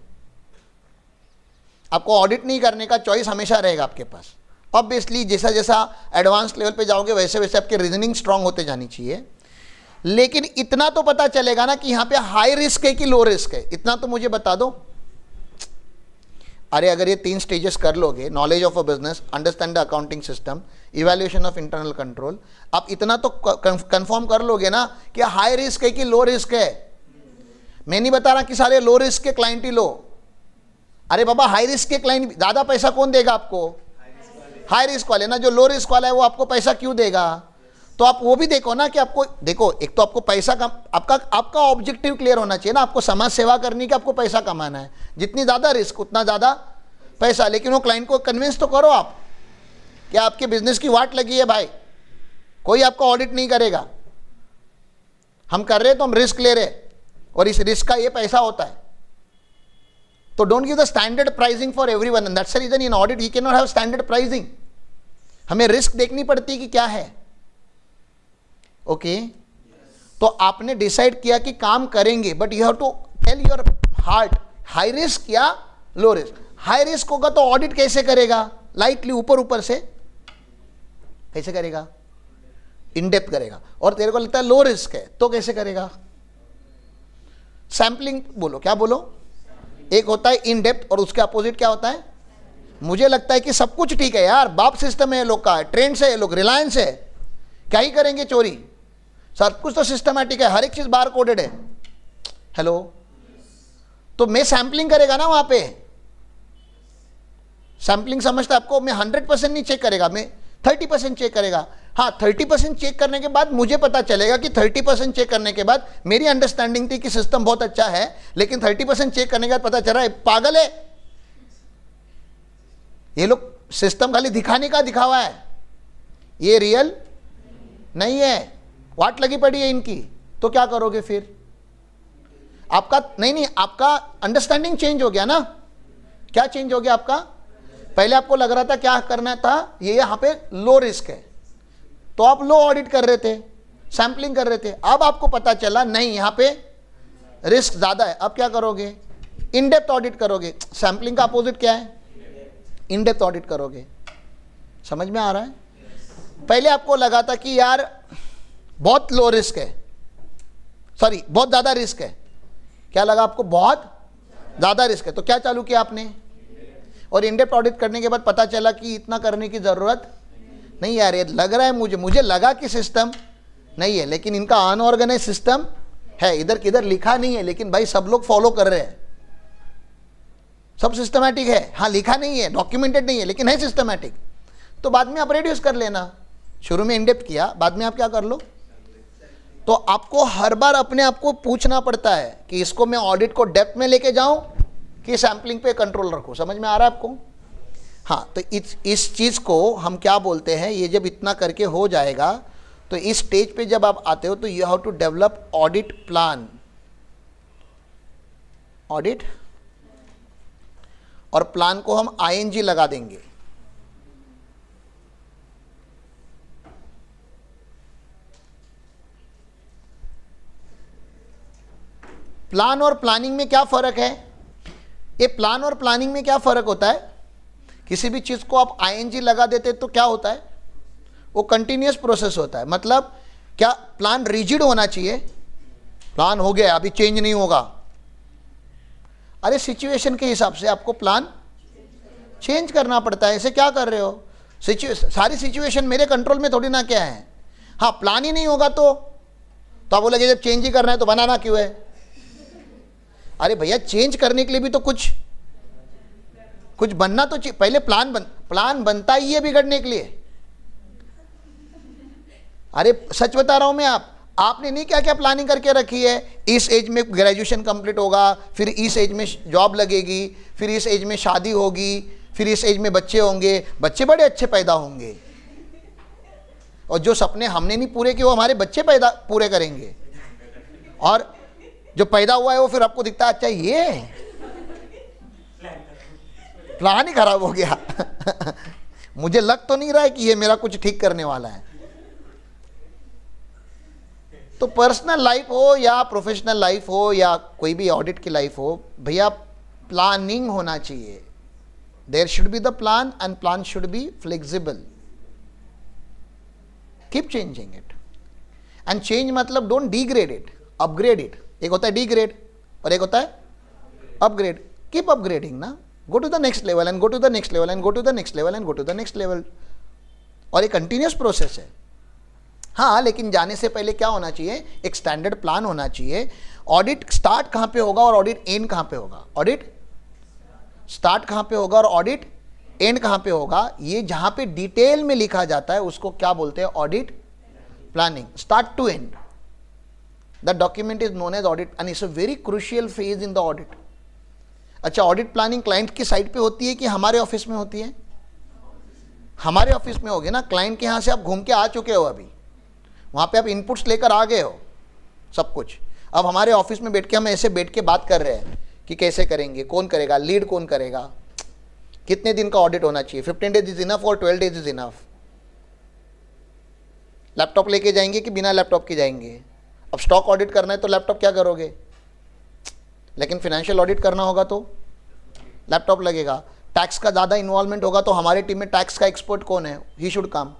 आपको ऑडिट नहीं करने का चॉइस हमेशा रहेगा आपके पास। ऑब्वियसली जैसा जैसा एडवांस लेवल पे जाओगे वैसे वैसे आपकी रीजनिंग स्ट्रांग होते जानी चाहिए। लेकिन इतना तो पता चलेगा ना कि यहां पे हाई रिस्क है कि लो रिस्क है, इतना तो मुझे बता दो। अरे अगर ये 3 स्टेजेस कर लोगे, knowledge of a business, understand the accounting system, evaluation of internal control, आप इतना तो कंफर्म कर लोगे ना कि हाई रिस्क है कि लो रिस्क है। मैं नहीं बता रहा कि सारे लो रिस्क के क्लाइंट ही लो। अरे बाबा हाई रिस्क के क्लाइंट ज्यादा पैसा कौन देगा आपको? हाई रिस्क वाले ना। जो लो रिस्क वाला है वो आपको पैसा क्यों देगा? तो आप वो भी देखो ना कि आपको, देखो एक तो आपको पैसा कम, आपका ऑब्जेक्टिव क्लियर होना चाहिए ना। आपको समाज सेवा करनी कि आपको पैसा कमाना है। जितनी ज़्यादा रिस्क उतना ज़्यादा पैसा। लेकिन वो क्लाइंट को कन्विंस तो करो आप कि आपके बिजनेस की वाट लगी है भाई, कोई आपका ऑडिट नहीं करेगा, हम कर रहे तो हम रिस्क ले रहे और इस रिस्क का ये पैसा होता है। तो don't give the standard pricing for everyone and that's the reason in audit we can not have standard pricing. हमें रिस्क देखनी पड़ती है कि क्या है। ओके तो आपने डिसाइड किया कि काम करेंगे, but you have to tell your heart high risk या लो रिस्क। हाई रिस्क होगा तो ऑडिट कैसे करेगा? लाइटली ऊपर ऊपर से कैसे करेगा? इन डेप्थ करेगा। और तेरे को लगता है लो रिस्क है तो कैसे करेगा? सैंपलिंग बोलो, क्या बोलो? एक होता है इन डेप्थ और उसके अपोजिट क्या होता है? मुझे लगता है कि सब कुछ ठीक है यार, बाप सिस्टम है ये लोग का, ट्रेंड से ये लोग, रिलायंस है, क्या ही करेंगे चोरी, सब कुछ तो सिस्टमैटिक है, हर एक चीज बार कोडेड है। हेलो, तो मैं सैंपलिंग करेगा ना वहां पे, सैंपलिंग समझता है आपको, मैं 100% नहीं चेक करेगा, मैं 30% चेक करेगा। हाँ, 30% चेक करने के बाद मुझे पता चलेगा कि 30% चेक करने के बाद मेरी अंडरस्टैंडिंग थी कि सिस्टम बहुत अच्छा है, लेकिन 30% चेक करने के बाद पता चल रहा है पागल है ये लोग, सिस्टम खाली दिखाने का दिखावा है, ये रियल नहीं है, वाट लगी पड़ी है इनकी। तो क्या करोगे फिर? आपका नहीं, आपका अंडरस्टैंडिंग चेंज हो गया ना। क्या चेंज हो गया आपका? पहले आपको लग रहा था क्या करना था, ये यहां पे लो रिस्क है, तो आप लो ऑडिट कर रहे थे, सैंपलिंग कर रहे थे। अब आपको पता चला नहीं, यहां पे रिस्क ज्यादा है, अब क्या करोगे? इन डेप्थ ऑडिट करोगे। सैंपलिंग का अपोजिट क्या है? इन डेप्थ ऑडिट करोगे। समझ में आ रहा है? पहले आपको लगा था कि यार बहुत लो रिस्क है, सॉरी बहुत ज्यादा रिस्क है, क्या लगा आपको? बहुत ज्यादा रिस्क है, तो क्या चालू किया आपने? और इन डेप्थ ऑडिट करने के बाद पता चला कि इतना करने की जरूरत नहीं यार, ये लग रहा है मुझे लगा कि सिस्टम नहीं है, लेकिन इनका अनऑर्गेनाइज सिस्टम है, इधर किधर लिखा नहीं है, लेकिन भाई सब लोग फॉलो कर रहे हैं, सब सिस्टमैटिक है। हाँ, लिखा नहीं है, डॉक्यूमेंटेड नहीं है, लेकिन है सिस्टमैटिक, तो बाद में आप रिड्यूस कर लेना। शुरू में इन डेप्थ किया, बाद में आप क्या कर लो। तो आपको हर बार अपने आप को पूछना पड़ता है कि इसको मैं ऑडिट को डेप्थ में लेके जाऊं कि सैंपलिंग पे कंट्रोल रखूं। समझ में आ रहा है आपको? हाँ, तो इस चीज को हम क्या बोलते हैं, ये जब इतना करके हो जाएगा तो इस स्टेज पे जब आप आते हो तो you have to develop audit plan. Audit और प्लान को हम आईएनजी लगा देंगे। प्लान और प्लानिंग में क्या फर्क है? ये प्लान और प्लानिंग में क्या फर्क होता है? किसी भी चीज को आप आईएनजी लगा देते तो क्या होता है? वो कंटिन्यूअस प्रोसेस होता है। मतलब क्या प्लान रिजिड होना चाहिए? प्लान हो गया, अभी चेंज नहीं होगा। अरे सिचुएशन के हिसाब से आपको प्लान चेंज करना पड़ता है। ऐसे क्या कर रहे हो? सारी सिचुएशन मेरे कंट्रोल में थोड़ी ना क्या है। हाँ, प्लान ही नहीं होगा तो आप बोलोगे जब चेंज ही करना है तो बनाना क्यों है? अरे भैया, चेंज करने के लिए भी तो कुछ बनना तो चाहिए। पहले प्लान बनता ही है बिगड़ने के लिए। अरे सच बता रहा हूं मैं, आपने नहीं क्या क्या प्लानिंग करके रखी है। इस एज में ग्रेजुएशन कंप्लीट होगा, फिर इस एज में जॉब लगेगी, फिर इस एज में शादी होगी, फिर इस एज में बच्चे होंगे, बच्चे बड़े अच्छे पैदा होंगे, और जो सपने हमने नहीं पूरे किए वो हमारे बच्चे पूरे करेंगे, और जो पैदा हुआ है वो फिर आपको दिखता है अच्छा ये प्लान ही खराब हो गया। मुझे लग तो नहीं रहा है कि ये मेरा कुछ ठीक करने वाला है। तो पर्सनल लाइफ हो या प्रोफेशनल लाइफ हो या कोई भी ऑडिट की लाइफ हो, भैया प्लानिंग होना चाहिए। There should be the plan and plan should be flexible. Keep changing it. And change मतलब don't degrade it, upgrade it. एक होता है डिग्रेड और एक होता है अपग्रेड। कीप अपग्रेडिंग ना, go to the next level and go to the next level and go to the next level and go to the next level. और एक कंटिन्यूअस प्रोसेस है। हाँ, लेकिन जाने से पहले क्या होना चाहिए? एक स्टैंडर्ड प्लान होना चाहिए। ऑडिट स्टार्ट कहां पे होगा और ऑडिट एंड कहां पे होगा? ऑडिट स्टार्ट कहां पे होगा और ऑडिट एंड कहां पे होगा? ये जहां पे डिटेल में लिखा जाता है उसको क्या बोलते हैं? Audit planning. Start to end the document is known as audit and it's a very crucial phase in the audit. अच्छा, ऑडिट प्लानिंग क्लाइंट की साइड पे होती है कि हमारे ऑफिस में होती है? हमारे ऑफिस में होगी ना। क्लाइंट के यहां से आप घूम के आ चुके हो, अभी वहां पे आप इनपुट्स लेकर आ गए हो सब कुछ। अब हमारे ऑफिस में बैठ के हम ऐसे बैठ के बात कर रहे हैं कि कैसे करेंगे, कौन करेगा, लीड कौन करेगा, कितने दिन का ऑडिट होना चाहिए, 15 डेज इज इनफ और 12 डेज इज इनफ। लैपटॉप लेके जाएंगे कि बिना लैपटॉप के जाएंगे? अब स्टॉक ऑडिट करना है तो लैपटॉप क्या करोगे, लेकिन फाइनेंशियल ऑडिट करना होगा तो लैपटॉप लगेगा। टैक्स का ज़्यादा इन्वॉल्वमेंट होगा तो हमारे टीम में टैक्स का एक्सपर्ट कौन है? He should come.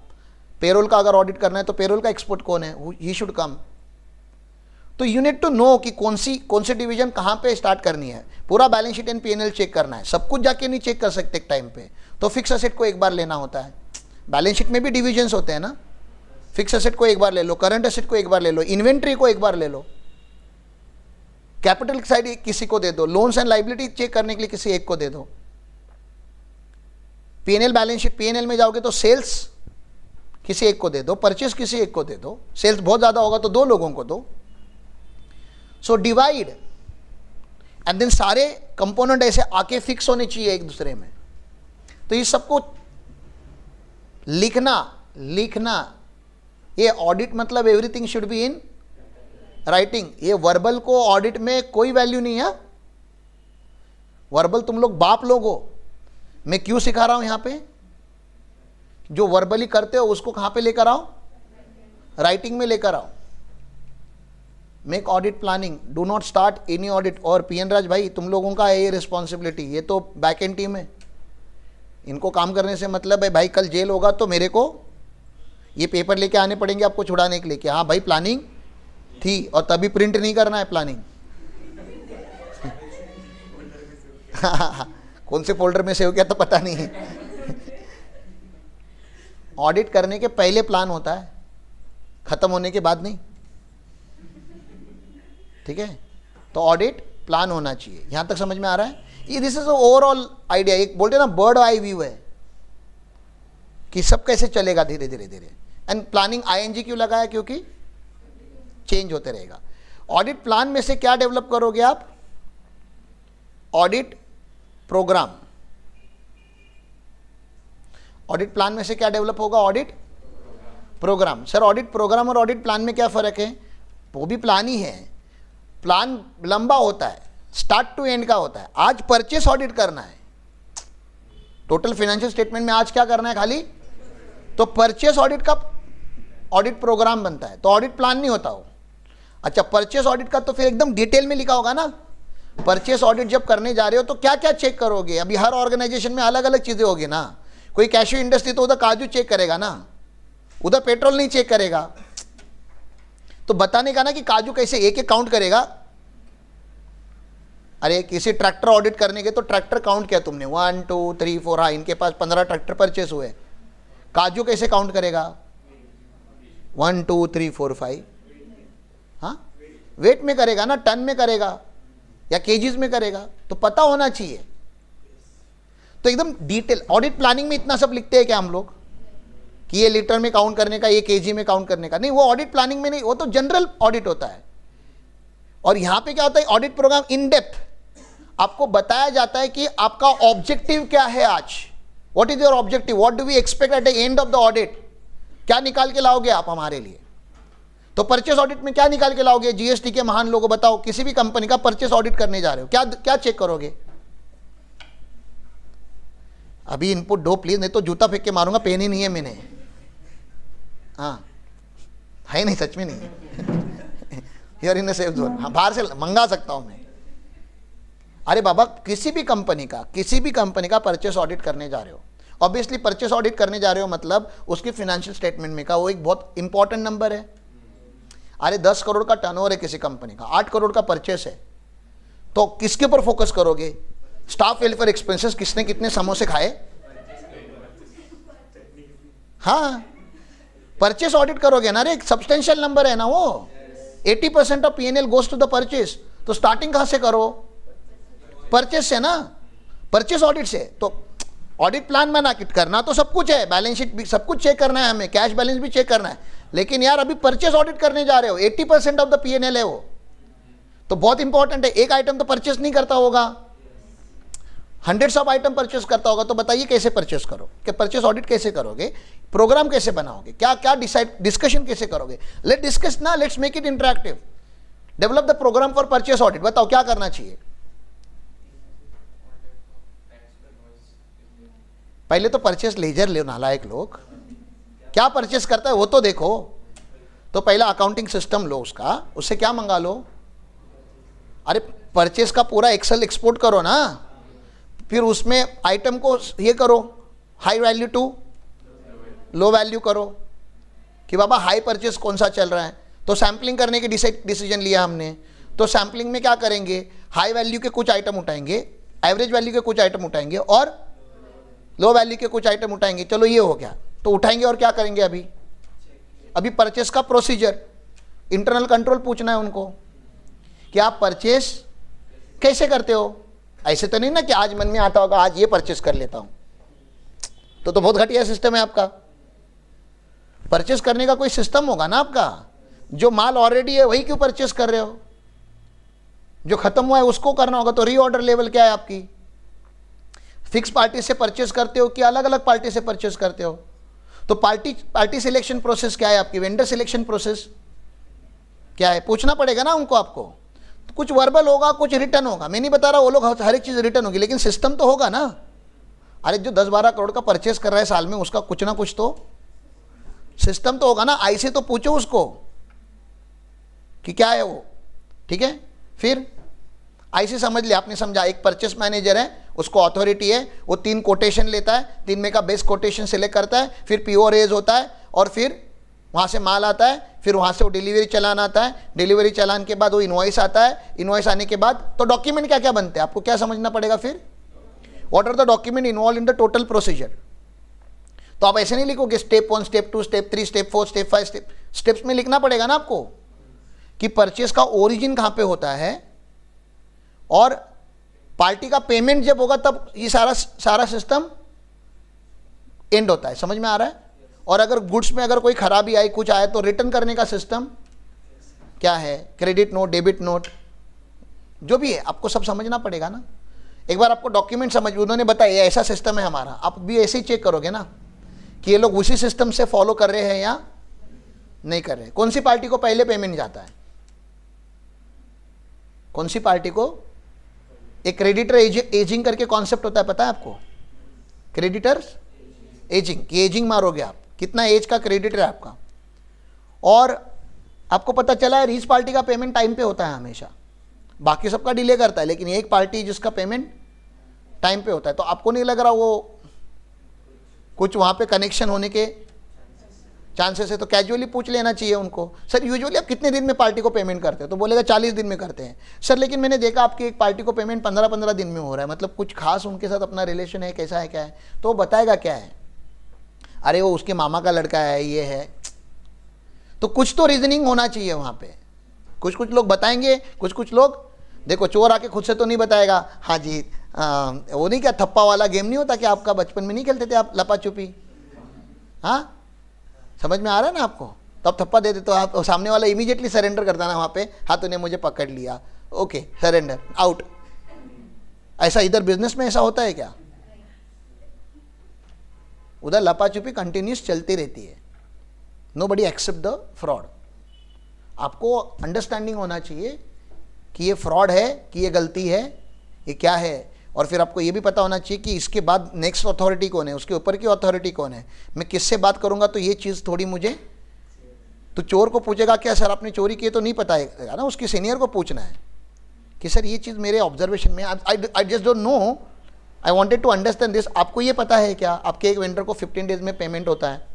पेरोल का अगर ऑडिट करना है तो पेरोल का एक्सपर्ट कौन है? He should come. तो यू नीड टू नो कि कौन सी डिवीजन कहाँ पे स्टार्ट करनी है। पूरा balance sheet and PNL check करना है, सब कुछ जाके नहीं चेक कर सकते एक टाइम पे, तो फिक्स असेट को एक बार लेना होता है। बैलेंस शीट में भी डिविजन्स होते हैं ना, फिक्स असेट को एक बार ले लो, करंट असेट को एक बार ले लो, इन्वेंट्री को एक बार ले लो, कैपिटल साइड किसी को दे दो, लोन्स एंड लाइबिलिटी चेक करने के लिए किसी एक को दे दो। पीएनएल बैलेंस शीट, पीएनएल में जाओगे तो सेल्स किसी एक को दे दो, परचेस किसी एक को दे दो, सेल्स बहुत ज़्यादा होगा तो 2 लोगों को दो। सो डिवाइड एंड देन सारे कंपोनेंट ऐसे आके फिक्स होने चाहिए एक दूसरे में। तो ये सबको लिखना ये ऑडिट मतलब everything should be in writing. ये वर्बल को ऑडिट में कोई वैल्यू नहीं है। वर्बल तुम लोग बाप लोग हो। मैं क्यों सिखा रहा हूं यहां पे? जो वर्बली करते हो उसको कहां पे लेकर आओ? राइटिंग में लेकर आओ। Make audit planning, do not start any audit. और पीएन राज भाई तुम लोगों का है ये रिस्पॉन्सिबिलिटी, ये तो बैक एंड टीम है, इनको काम करने से मतलब है। भाई कल जेल होगा तो मेरे को ये पेपर लेके आने पड़ेंगे आपको छुड़ाने के लिए कि हाँ भाई प्लानिंग थी, और तभी प्रिंट नहीं करना है प्लानिंग। कौन से फोल्डर में सेव किया तो पता नहीं है। ऑडिट करने के पहले प्लान होता है, खत्म होने के बाद नहीं। ठीक है, तो ऑडिट प्लान होना चाहिए। यहां तक समझ में आ रहा है? ये दिस इज ओवरऑल आइडिया। एक बोलते हैं ना बर्ड आई व्यू है कि सब कैसे चलेगा धीरे धीरे धीरे। एंड प्लानिंग आईएनजी क्यों लगाया? क्योंकि चेंज होते रहेगा। ऑडिट प्लान में से क्या डेवलप करोगे आप? Audit programme. ऑडिट प्लान में से क्या डेवलप होगा? Audit program. Sir audit program और ऑडिट प्लान में क्या फर्क है? वो भी प्लान ही है, प्लान लंबा होता है, स्टार्ट टू एंड का होता है। आज परचेस ऑडिट करना है, टोटल फाइनेंशियल स्टेटमेंट में आज क्या करना है खाली, तो परचेस ऑडिट का ऑडिट प्रोग्राम बनता है, तो ऑडिट प्लान नहीं होता वो। अच्छा, परचेस ऑडिट का तो फिर एकदम डिटेल में लिखा होगा ना। परचेस ऑडिट जब करने जा रहे हो तो क्या क्या चेक करोगे? अभी हर ऑर्गेनाइजेशन में अलग अलग चीजें होगी ना। कोई कैशू इंडस्ट्री तो उधर काजू चेक करेगा ना, उधर पेट्रोल नहीं चेक करेगा। तो बताने का ना कि काजू कैसे एक एक काउंट करेगा। अरे किसी ट्रैक्टर ऑडिट करने के तो ट्रैक्टर काउंट किया तुमने, 1 2 3 4, हाँ इनके पास 15 ट्रैक्टर परचेस हुए। काजू कैसे काउंट करेगा? 1 2 3 4 5। हाँ, वेट में करेगा ना, टन में करेगा या केजीज में करेगा, तो पता होना चाहिए। तो एकदम डिटेल ऑडिट प्लानिंग में इतना सब लिखते हैं क्या हम लोग कि ये लीटर में काउंट करने का, ये केजी में काउंट करने का? नहीं, वो ऑडिट प्लानिंग में नहीं, वो तो जनरल ऑडिट होता है। और यहां पे क्या होता है? ऑडिट प्रोग्राम इन डेप्थ आपको बताया जाता है कि आपका ऑब्जेक्टिव क्या है आज। What is your objective, what do we expect at the end of the audit. क्या निकाल के लाओगे आप हमारे लिए? तो परचेस ऑडिट में क्या निकाल के लाओगे? जीएसटी के महान लोगों बताओ, किसी भी कंपनी का परचेस ऑडिट करने जा रहे हो, क्या क्या चेक करोगे? अभी इनपुट दो प्लीज, नहीं तो जूता फेंक के मारूंगा। पेन ही नहीं है मैंने। हाँ है नहीं, सच में नहीं। Here in safe zone. हाँ, बाहर से मंगा सकता हूं मैं। अरे बाबा, किसी भी कंपनी का परचेस ऑडिट करने जा रहे हो, ऑब्वियसली परचेस ऑडिट करने जा रहे हो मतलब उसकी फाइनेंशियल स्टेटमेंट में का वो एक बहुत इंपॉर्टेंट नंबर है। अरे 10 करोड़ का टर्नओवर है किसी कंपनी का, 8 करोड़ का परचेस है, तो किसके ऊपर फोकस करोगे? स्टाफ वेलफेयर एक्सपेंसेस किसने कितने समोसे खाए? हाँ, परचेस ऑडिट करोगे ना। अरे एक सब्सटेंशियल नंबर है ना वो। 80% of PNL goes to the purchase. तो स्टार्टिंग कहां से करो? परचेस से ना, परचेस ऑडिट से। तो ऑडिट प्लान बना के करना तो सब कुछ है, बैलेंस शीट भी सब कुछ चेक करना है हमें, कैश बैलेंस भी चेक करना है, लेकिन यार अभी परचेस ऑडिट करने जा रहे हो, 80% ऑफ द पीएनएल है वो, तो बहुत इंपॉर्टेंट है। एक आइटम तो परचेस नहीं करता होगा, हंड्रेड्स ऑफ आइटम परचेस करता होगा। तो बताइए कैसे परचेस करो, कि परचेस ऑडिट कैसे करोगे, प्रोग्राम कैसे बनाओगे, क्या क्या डिस्कशन कैसे करोगे? लेट डिस्कस ना, let's make it interactive. Develop the program for purchase audit. बताओ क्या करना चाहिए? पहले तो परचेस लेजर ले, नालायक लोग, क्या परचेस करता है वो तो देखो। तो पहला अकाउंटिंग सिस्टम लो उसका, उससे क्या मंगा लो? अरे परचेस का पूरा एक्सेल एक्सपोर्ट करो ना, फिर उसमें आइटम को ये करो, high value to low value करो कि बाबा हाई परचेस कौन सा चल रहा है। तो सैम्पलिंग करने के डिसीजन लिया हमने। तो सैम्पलिंग में क्या करेंगे? हाई वैल्यू के कुछ आइटम उठाएंगे, एवरेज वैल्यू के कुछ आइटम उठाएंगे और लो वैल्यू के कुछ आइटम उठाएंगे, चलो ये हो गया, तो उठाएंगे और क्या करेंगे? अभी परचेस का प्रोसीजर, इंटरनल कंट्रोल पूछना है उनको कि आप परचेस कैसे करते हो। ऐसे तो नहीं ना कि आज मन में आता होगा आज ये परचेस कर लेता हूं, तो बहुत घटिया सिस्टम है आपका। परचेस करने का कोई सिस्टम होगा ना आपका। जो माल ऑलरेडी है वही क्यों परचेस कर रहे हो? जो खत्म हुआ है उसको करना होगा। तो रीऑर्डर लेवल क्या है आपकी? फिक्स पार्टी से परचेस करते हो कि अलग अलग पार्टी से परचेस करते हो? तो पार्टी सिलेक्शन प्रोसेस क्या है आपकी? वेंडर सिलेक्शन प्रोसेस क्या है? पूछना पड़ेगा ना उनको आपको। तो कुछ वर्बल होगा, कुछ रिटर्न होगा। मैं नहीं बता रहा वो लोग हर एक चीज रिटर्न होगी, लेकिन सिस्टम तो होगा ना। अरे जो 10-12 करोड़ का परचेस कर रहा है साल में, उसका कुछ ना कुछ तो सिस्टम तो होगा ना। ऐसे तो पूछो उसको कि क्या है वो, ठीक है। फिर ऐसे समझ लिया, आपने समझा। एक परचेस मैनेजर है, उसको अथॉरिटी है, वो 3 कोटेशन लेता है, 3 में का बेस्ट कोटेशन सिलेक्ट करता है, फिर पीओ रेज होता है, और फिर वहाँ से माल आता है, फिर वहाँ से वो डिलीवरी चालान आता है, डिलीवरी चालान के बाद वो इनवॉइस आता है, इनवॉइस आने के बाद तो डॉक्यूमेंट क्या क्या बनते हैं आपको क्या समझना पड़ेगा फिर? What are the document involve in the total procedure. तो आप ऐसे नहीं लिखोगे step 1, step 2, step 3, step 4, step 5, steps में लिखना पड़ेगा ना आपको कि परचेस का ओरिजिन कहाँ पे होता है, और पार्टी का पेमेंट जब होगा तब ये सारा सिस्टम एंड होता है। समझ में आ रहा है? और अगर गुड्स में अगर कोई खराबी आई, कुछ आया, तो रिटर्न करने का सिस्टम क्या है? क्रेडिट नोट, डेबिट नोट, जो भी है आपको सब समझना पड़ेगा ना। एक बार आपको डॉक्यूमेंट समझ, उन्होंने बताया ऐसा सिस्टम है हमारा, आप भी ऐसे ही चेक करोगे ना कि ये लोग उसी सिस्टम से फॉलो कर रहे हैं या नहीं कर रहे। कौन सी पार्टी को पहले पेमेंट जाता है? कौन सी पार्टी को? एक क्रेडिटर एजिंग करके कॉन्सेप्ट होता है, पता है आपको? क्रेडिटर्स एजिंग की एजिंग मारोगे आप, कितना एज का क्रेडिटर है आपका। और आपको पता चला है रीच पार्टी का पेमेंट टाइम पे होता है हमेशा, बाकी सबका डिले करता है, लेकिन एक पार्टी जिसका पेमेंट टाइम पे होता है। तो आपको नहीं लग रहा वो कुछ वहाँ पे कनेक्शन होने के चांसेस है? तो कैजुअली पूछ लेना चाहिए उनको, सर यूजुअली आप कितने दिन में पार्टी को पेमेंट करते हो? तो बोलेगा 40 दिन में करते हैं सर, लेकिन मैंने देखा आपकी एक पार्टी को पेमेंट 15-15 दिन में हो रहा है, मतलब कुछ खास उनके साथ अपना रिलेशन है, कैसा है, क्या है? तो वो बताएगा क्या है, अरे वो उसके मामा का लड़का है, ये है। तो कुछ तो रीजनिंग होना चाहिए वहाँ पे। कुछ लोग बताएंगे, कुछ लोग, देखो चोर आके खुद से तो नहीं बताएगा, हाँ जी वो नहीं, क्या थप्पा वाला गेम नहीं होता कि आपका बचपन में नहीं खेलते थे आप लपा छुपी? हाँ, समझ में आ रहा है ना आपको? तो आप थप्पा दे देते तो आप सामने वाला इमीडिएटली सरेंडर करता ना वहाँ पे, हाँ तूने मुझे पकड़ लिया, ओके सरेंडर, आउट। ऐसा इधर बिजनेस में ऐसा होता है क्या? उधर लपा छुपी कंटिन्यूस चलती रहती है। Nobody except the fraud. आपको अंडरस्टैंडिंग होना चाहिए कि ये फ्रॉड है, कि ये गलती है, ये क्या है। और फिर आपको ये भी पता होना चाहिए कि इसके बाद नेक्स्ट अथॉरिटी कौन है, उसके ऊपर की अथॉरिटी कौन है, मैं किससे बात करूंगा तो ये चीज़ थोड़ी मुझे। तो चोर को पूछेगा क्या सर आपने चोरी की है, तो नहीं पता है ना, उसके सीनियर को पूछना है कि सर ये चीज़ मेरे ऑब्जर्वेशन में, I just don't know, I wanted to understand this. आपको ये पता है क्या आपके एक वेंडर को 15 डेज में पेमेंट होता है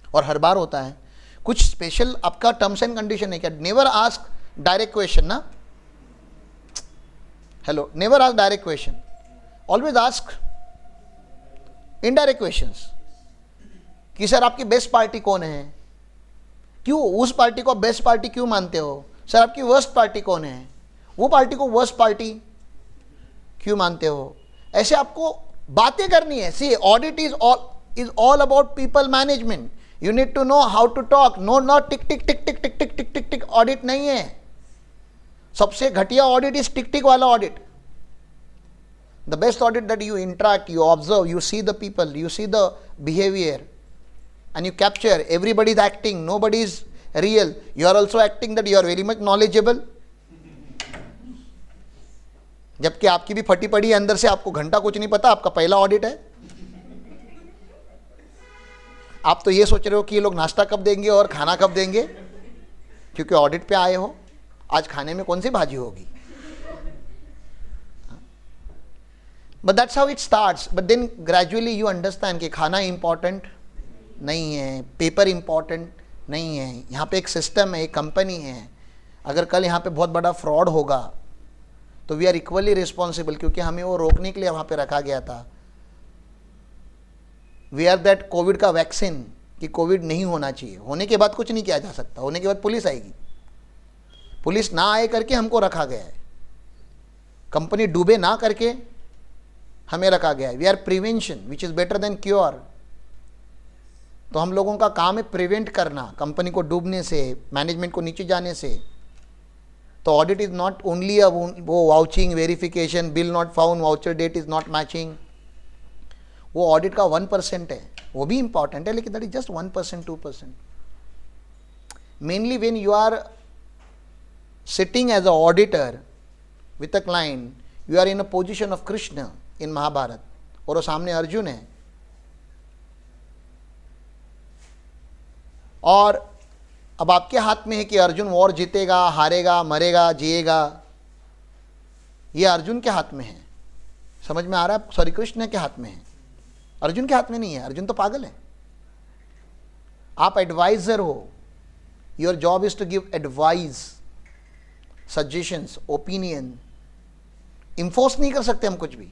और हर बार होता है? कुछ स्पेशल आपका टर्म्स एंड कंडीशन है क्या? नेवर आस्क डायरेक्ट क्वेश्चन ना, hello, never ask direct question, always ask indirect questions कि सर आपकी बेस्ट पार्टी कौन है, क्यों उस पार्टी को बेस्ट पार्टी क्यों मानते हो? सर आपकी वर्स्ट पार्टी कौन है, वो पार्टी को वर्स्ट पार्टी क्यों मानते हो? ऐसे आपको बातें करनी है। See audit is all about people management. You need to know how to talk, no not tick tick tick tick tick tick tick tick tick. Audit नहीं है। सबसे घटिया ऑडिट इज टिक टिक वाला audit. The best audit that you interact, you observe, you see the people, you see the behaviour and you capture. Everybody is acting, nobody is real. You are also acting that you are very much knowledgeable, जबकि आपकी भी फटी पड़ी है अंदर से, आपको घंटा कुछ नहीं पता। आपका पहला ऑडिट है, आप तो ये सोच रहे हो कि ये लोग नाश्ता कब देंगे और खाना कब देंगे, क्योंकि ऑडिट पे आए हो। आज खाने में कौन सी भाजी होगी? But that's how it starts. But then gradually you understand कि खाना इंपॉर्टेंट नहीं है, पेपर इंपॉर्टेंट नहीं है। यहाँ पे एक सिस्टम है, एक कंपनी है। अगर कल यहाँ पे बहुत बड़ा फ्रॉड होगा तो वी आर इक्वली रिस्पॉन्सिबल, क्योंकि हमें वो रोकने के लिए वहाँ पे रखा गया था। वी आर दैट कोविड का वैक्सीन कि कोविड नहीं होना चाहिए, होने के बाद कुछ नहीं किया जा सकता, होने के बाद पुलिस आएगी, पुलिस ना आए करके हमको रखा गया है, कंपनी डूबे ना करके हमें रखा गया है। We are prevention which is better than cure. तो हम लोगों का काम है प्रिवेंट करना कंपनी को डूबने से, मैनेजमेंट को नीचे जाने से। तो audit is not only a वो vouching, verification, bill not found, voucher date is not matching, वो ऑडिट का 1% है, वो भी इंपॉर्टेंट है लेकिन that is just 1%, 2%। Mainly when you are sitting as a auditor with a client, you are in a position of Krishna in Mahabharata, और वो सामने अर्जुन है, और अब आपके हाथ में है कि अर्जुन वॉर जीतेगा, हारेगा, मरेगा, जिएगा, ये अर्जुन के हाथ में है। समझ में आ रहा है? सॉरी, कृष्ण के हाथ में है, अर्जुन के हाथ में नहीं है। अर्जुन तो पागल है। आप एडवाइजर हो, your job is to give advice, suggestions, opinion. Enforce नहीं कर सकते हम कुछ भी,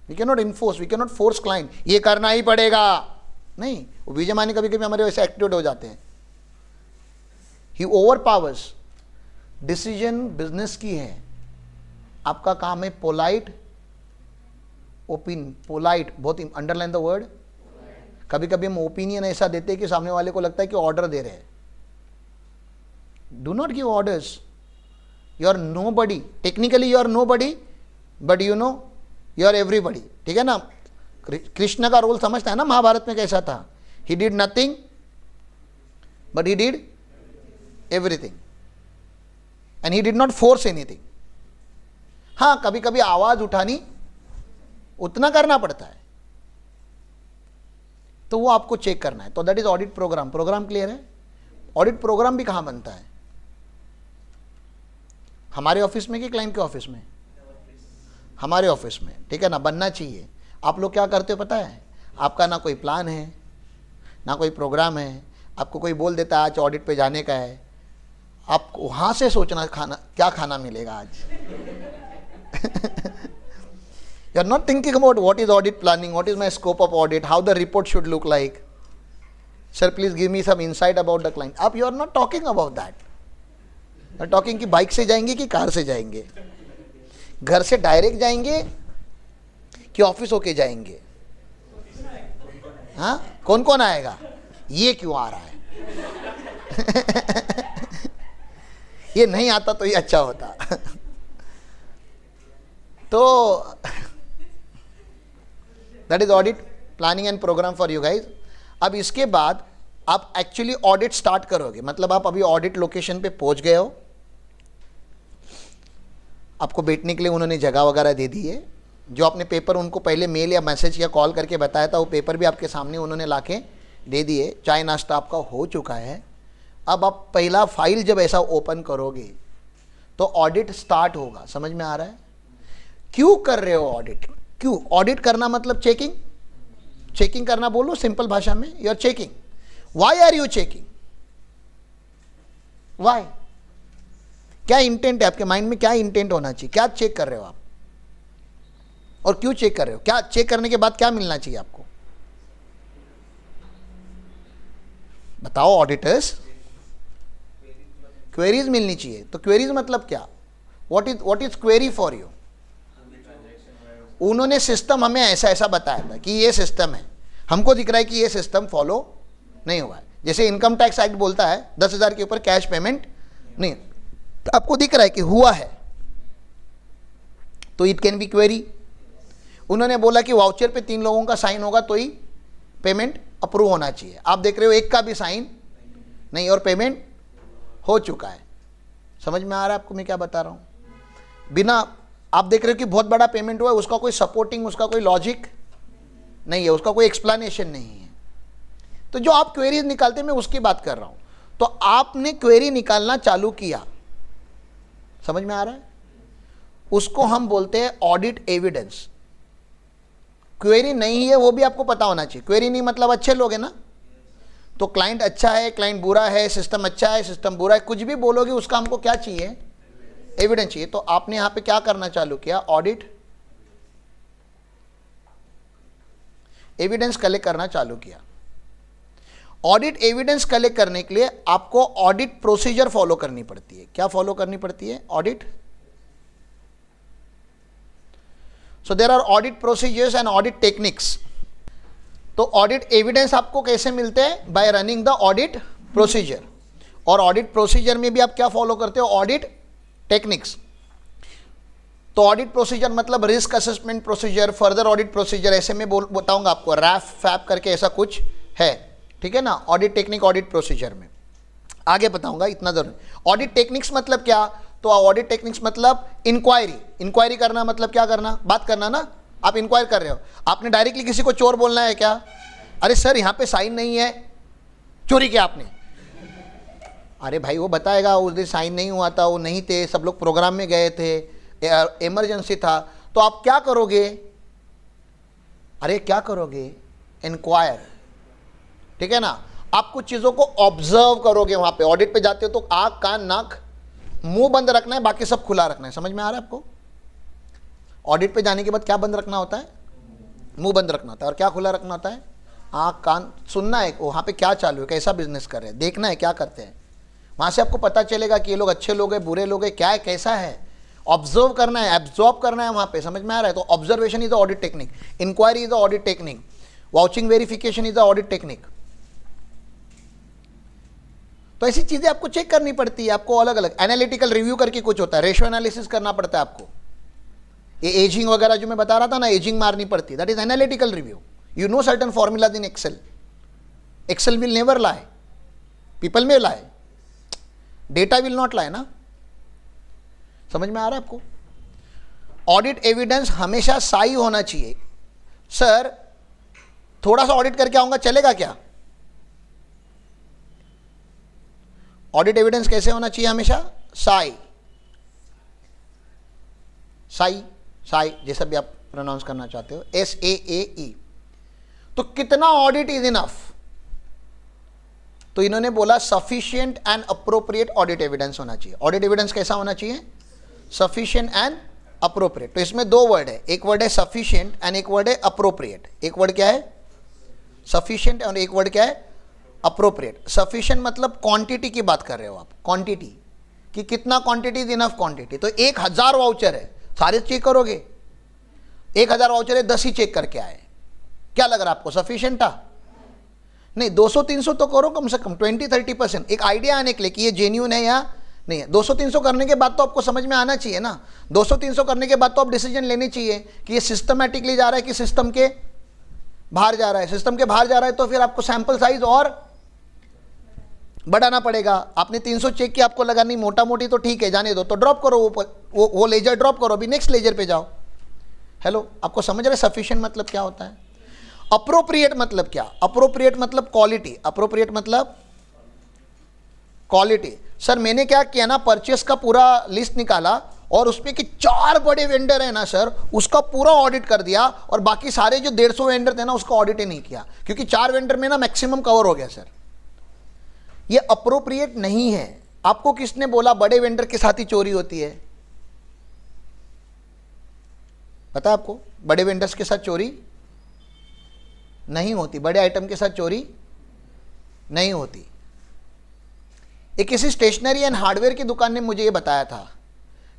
we can not enforce, we can not force client ये करना ही पड़ेगा, नहीं। वो विजय मानी कभी कभी हमारे वैसे एक्टिवेट हो जाते हैं। ही ओवर पावर्स। डिसीजन बिजनेस की है, आपका काम है पोलाइट ओपिनियन। पोलाइट, बहुत अंडरलाइन द वर्ड। कभी कभी हम ओपिनियन ऐसा देते हैं कि सामने वाले को लगता है कि ऑर्डर दे रहे हैं। Do not give orders, you are nobody, technically you are nobody, but you know you are everybody. ठीक है ना? कृष्ण का रोल समझता है ना महाभारत में कैसा था? He did nothing but he did everything and he did not force anything. हाँ, कभी कभी आवाज उठानी उतना करना पड़ता है, तो वो आपको चेक करना है। तो that is audit program. Program clear है? ऑडिट प्रोग्राम भी कहां बनता है? हमारे ऑफिस में कि क्लाइंट के ऑफिस में? हमारे ऑफिस में, ठीक है ना? बनना चाहिए। आप लोग क्या करते हो पता है? आपका ना कोई प्लान है, ना कोई प्रोग्राम है। आपको कोई बोल देता है आज ऑडिट पे जाने का है, आप वहाँ से सोचना खाना क्या खाना मिलेगा आज। You are not thinking about what is audit planning, what is my scope of audit, how the report should look like, sir please give me some insight about the client. आप you are not talking about that. You are talking कि बाइक से जाएंगे कि कार से जाएंगे, घर से डायरेक्ट जाएंगे कि ऑफिस होके जाएंगे। हाँ, कौन कौन आएगा, ये क्यों आ रहा है? ये नहीं आता तो ये अच्छा होता। तो that is audit planning and program for you guys. अब इसके बाद आप एक्चुअली ऑडिट स्टार्ट करोगे, मतलब आप अभी ऑडिट लोकेशन पे पहुंच गए हो, आपको बैठने के लिए उन्होंने जगह वगैरह दे दी है। जो आपने पेपर उनको पहले मेल या मैसेज या कॉल करके बताया था, वो पेपर भी आपके सामने उन्होंने लाके दे दिए। चाय नाश्ता आपका हो चुका है। अब आप पहला फाइल जब ऐसा ओपन करोगे तो ऑडिट स्टार्ट होगा। समझ में आ रहा है? क्यों कर रहे हो ऑडिट? क्यों ऑडिट करना? मतलब चेकिंग, चेकिंग करना बोलो सिंपल भाषा में। You are checking. Why are you checking? Why? क्या इंटेंट है आपके माइंड में? क्या इंटेंट होना चाहिए? क्या चेक कर रहे हो आप और क्यों चेक कर रहे हो? क्या चेक करने के बाद क्या मिलना चाहिए आपको? बताओ ऑडिटर्स। क्वेरीज मिलनी चाहिए। तो क्वेरीज मतलब क्या? What is query for you? उन्होंने सिस्टम हमें ऐसा ऐसा बताया था कि ये सिस्टम है, हमको दिख रहा है कि ये सिस्टम फॉलो नहीं हुआ है। जैसे इनकम टैक्स एक्ट बोलता है 10,000 के ऊपर कैश पेमेंट नहीं, तो आपको दिख रहा है कि हुआ है, तो इट कैन बी क्वेरी। उन्होंने बोला कि वाउचर पे 3 लोगों का साइन होगा तो ही पेमेंट अप्रूव होना चाहिए। आप देख रहे हो एक का भी साइन नहीं और पेमेंट हो चुका है। समझ में आ रहा है आपको मैं क्या बता रहा हूँ? बिना आप देख रहे हो कि बहुत बड़ा पेमेंट हुआ है, उसका कोई सपोर्टिंग, उसका कोई लॉजिक नहीं है, उसका कोई एक्सप्लेनेशन नहीं है। तो जो आप क्वेरीज निकालते हैं, मैं उसकी बात कर रहा हूँ। तो आपने क्वेरी निकालना चालू किया, समझ में आ रहा है? उसको हम बोलते हैं ऑडिट एविडेंस। क्वेरी नहीं है वो भी आपको पता होना चाहिए। क्वेरी नहीं मतलब अच्छे लोग हैं ना, तो क्लाइंट अच्छा है, क्लाइंट बुरा है, सिस्टम अच्छा है, सिस्टम बुरा है, कुछ भी बोलोगे उसका हमको क्या चाहिए? एविडेंस चाहिए। तो आपने यहां पे क्या करना चालू किया? ऑडिट एविडेंस कलेक्ट करना चालू किया। ऑडिट एविडेंस कलेक्ट करने के लिए आपको ऑडिट प्रोसीजर फॉलो करनी पड़ती है। क्या फॉलो करनी पड़ती है? Audit. So there are audit procedures and audit techniques. तो ऑडिट एविडेंस आपको कैसे मिलते हैं? By running the audit procedure. और ऑडिट प्रोसीजर में भी आप क्या फॉलो करते हो? Audit techniques. तो ऑडिट प्रोसीजर मतलब risk assessment procedure, further audit procedure, ऐसे में बताऊंगा आपको, रैफ फैप करके ऐसा कुछ है, ठीक है ना। ऑडिट टेक्निक ऑडिट प्रोसीजर में आगे बताऊंगा, इतना जरूर। ऑडिट टेक्निक्स मतलब क्या? तो ऑडिट टेक्निक्स मतलब इंक्वायरी। इंक्वायरी करना मतलब क्या करना? बात करना ना। आप इंक्वायर कर रहे हो, आपने डायरेक्टली किसी को चोर बोलना है क्या? अरे सर यहाँ पे साइन नहीं है, चोरी किया आपने। अरे भाई वो बताएगा उस दिन साइन नहीं हुआ था, वो नहीं थे, सब लोग प्रोग्राम में गए थे, इमरजेंसी था। तो आप क्या करोगे? अरे क्या करोगे? इंक्वायर, ठीक है ना। आप कुछ चीज़ों को ऑब्जर्व करोगे। वहाँ पे ऑडिट पे जाते हो तो आँख कान नाक मुंह बंद रखना है, बाकी सब खुला रखना है। समझ में आ रहा है आपको? ऑडिट पे जाने के बाद क्या बंद रखना होता है? मुंह बंद रखना होता है। और क्या खुला रखना होता है? आँख कान। सुनना है वहाँ पे क्या चालू है, कैसा बिजनेस कर रहे हैं, देखना है क्या करते हैं। वहाँ से आपको पता चलेगा कि ये लोग अच्छे लोग हैं, बुरे लोग हैं, क्या है, कैसा है। ऑब्जर्व करना है, एब्जॉर्ब करना है वहाँ पे। समझ में आ रहा है? तो observation is the audit technique, inquiry is the audit technique, vouching verification is the audit technique. तो ऐसी चीज़ें आपको चेक करनी पड़ती है। आपको अलग अलग एनालिटिकल रिव्यू करके कुछ होता है, रेशियो एनालिसिस करना पड़ता है आपको। ये एजिंग वगैरह जो मैं बता रहा था ना, एजिंग मारनी पड़ती है, that is analytical review. You know certain formulas in Excel. Excel will never lie, people may lie, data will not lie ना। समझ में आ रहा है आपको? ऑडिट एविडेंस हमेशा सही होना चाहिए। सर थोड़ा सा ऑडिट करके आऊंगा, चलेगा क्या? ऑडिट एविडेंस कैसे होना चाहिए? हमेशा साई, साई, साई, जैसा भी आप प्रोनाउंस करना चाहते हो, SAAE। तो कितना ऑडिट इज इनफ? तो इन्होंने बोला sufficient and appropriate audit evidence होना चाहिए। ऑडिट एविडेंस कैसा होना चाहिए? Sufficient and appropriate. तो इसमें दो वर्ड है, एक वर्ड है सफिशिएंट एंड एक वर्ड है अप्रोप्रिएट। एक वर्ड क्या है? सफिशिएंट, और एक वर्ड क्या है? अप्रोप्रिएट। सफिशिएंट मतलब क्वांटिटी की बात कर रहे हो आप, क्वांटिटी कि कितना क्वांटिटी इज इनफ क्वांटिटी। तो 1000 वाउचर है, सारे चेक करोगे? 1000 वाउचर है, 10 ही चेक करके आए, क्या लग रहा है आपको? सफिशिएंट था? नहीं, 200-300 तो करो कम से कम, 20-30%, एक आइडिया आने के लिए कि ये जेन्युइन है या नहीं है। 200-300 करने के बाद तो आपको समझ में आना चाहिए ना। 200-300 करने के बाद तो आप डिसीजन लेने चाहिए कि ये सिस्टमैटिकली जा रहा है कि सिस्टम के बाहर जा रहा है। सिस्टम के बाहर जा रहा है तो फिर आपको सैंपल साइज और बढ़ाना पड़ेगा। आपने 300 चेक किया, आपको लगा नहीं मोटा मोटी तो ठीक है, जाने दो, तो ड्रॉप करो, वो लेजर ड्रॉप करो, अभी नेक्स्ट लेजर पे जाओ। हेलो, आपको समझ रहे सफिशिएंट मतलब क्या होता है? अप्रोप्रिएट मतलब क्या? अप्रोप्रिएट मतलब क्वालिटी। अप्रोप्रिएट मतलब क्वालिटी। सर मैंने क्या किया ना, परचेस का पूरा लिस्ट निकाला और उसमें कि 4 बड़े वेंडर है ना सर, उसका पूरा ऑडिट कर दिया, और बाकी सारे जो 150 वेंडर थे ना उसका ऑडिट ही नहीं किया, क्योंकि 4 वेंडर में ना मैक्सिमम कवर हो गया। सर ये अप्रोप्रिएट नहीं है। आपको किसने बोला बड़े वेंडर के साथ ही चोरी होती है? पता है आपको? बड़े वेंडर्स के साथ चोरी नहीं होती, बड़े आइटम के साथ चोरी नहीं होती। एक किसी स्टेशनरी एंड हार्डवेयर की दुकान ने मुझे ये बताया था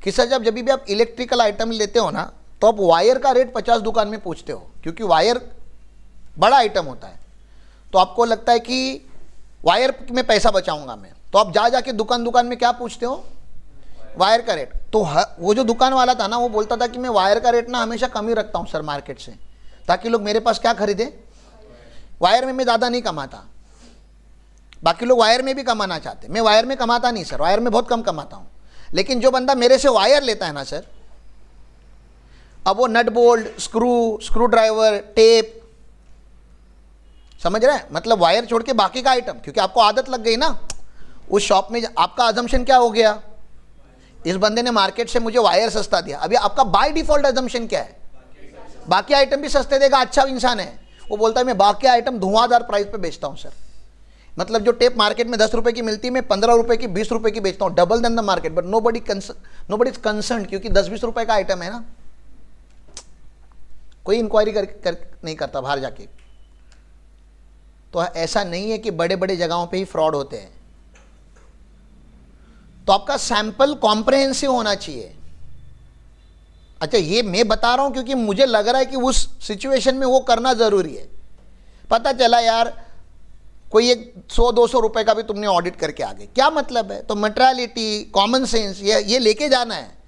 कि सर जब भी आप इलेक्ट्रिकल आइटम लेते हो ना, तो आप वायर का रेट 50 दुकान में पूछते हो, क्योंकि वायर बड़ा आइटम होता है। तो आपको लगता है कि वायर में पैसा बचाऊंगा मैं, तो आप जाके दुकान में क्या पूछते हो? वायर का रेट। तो वो जो दुकान वाला था ना, वो बोलता था कि मैं वायर का रेट ना हमेशा कम ही रखता हूँ सर मार्केट से, ताकि लोग मेरे पास क्या खरीदे? वायर में मैं ज़्यादा नहीं कमाता। बाकी लोग वायर में भी कमाना चाहते, मैं वायर में कमाता नहीं सर, वायर में बहुत कम कमाता हूँ। लेकिन जो बंदा मेरे से वायर लेता है ना सर, अब वो nut bolt, screwdriver, tape, समझ रहे हैं? मतलब वायर छोड़ के बाकी का आइटम, क्योंकि आपको आदत लग गई ना उस शॉप में। आपका अजम्पशन क्या हो गया? इस बंदे ने मार्केट से मुझे वायर सस्ता दिया। अभी आपका बाय डिफॉल्ट अजम्पशन क्या है? बाकी आइटम भी सस्ते देगा, अच्छा इंसान है। वो बोलता है मैं बाकी आइटम धुआंधार प्राइस पे बेचता हूँ सर। मतलब जो टेप मार्केट में 10 रुपए की मिलती है, मैं 15 रुपए की, 20 रुपए की बेचता हूँ, double than the market, but nobody is concern, क्योंकि 10-20 रुपए का आइटम है ना। कोई इंक्वायरी नहीं करता बाहर जाके, तो ऐसा नहीं है कि बड़े बड़े जगहों पे ही फ्रॉड होते हैं। तो आपका सैंपल कॉम्प्रहेंसिव होना चाहिए। अच्छा, ये मैं बता रहा हूं क्योंकि मुझे लग रहा है कि उस सिचुएशन में वो करना जरूरी है। पता चला यार कोई एक 100-200 रुपए का भी तुमने ऑडिट करके आ गए, क्या मतलब है? तो मटेरियलिटी, कॉमन सेंस ये लेके जाना है।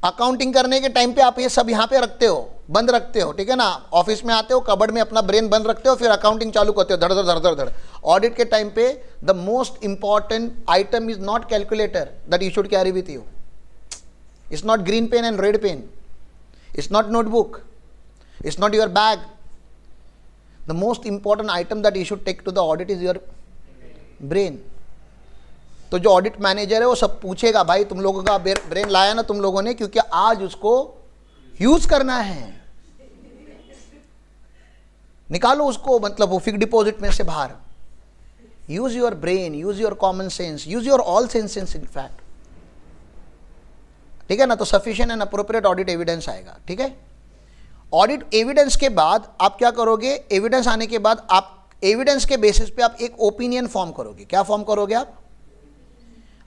अकाउंटिंग करने के टाइम पे आप ये सब यहाँ पे रखते हो, बंद रखते हो, ठीक है ना। ऑफिस में आते हो, कबर्ड में अपना ब्रेन बंद रखते हो, फिर अकाउंटिंग चालू करते हो, धड़ धड़ धड़ धड़ धड़। ऑडिट के टाइम पे the most important item is not calculator that you should carry with you. It's not green pen and red pen, it's not notebook, it's not your bag. The most important item that you should take to the audit is your brain. तो जो ऑडिट मैनेजर है वो सब पूछेगा, भाई तुम लोगों का ब्रेन लाया ना तुम लोगों ने, क्योंकि आज उसको यूज करना है। निकालो उसको, मतलब वो फिक्स डिपॉजिट में से बाहर। Use your brain, use your common sense, use your all senses in fact, ठीक है ना। तो sufficient and appropriate audit evidence आएगा, ठीक है। ऑडिट एविडेंस के बाद आप क्या करोगे? एविडेंस आने के बाद आप एविडेंस के बेसिस पे आप एक ओपिनियन फॉर्म करोगे। क्या फॉर्म करोगे आप?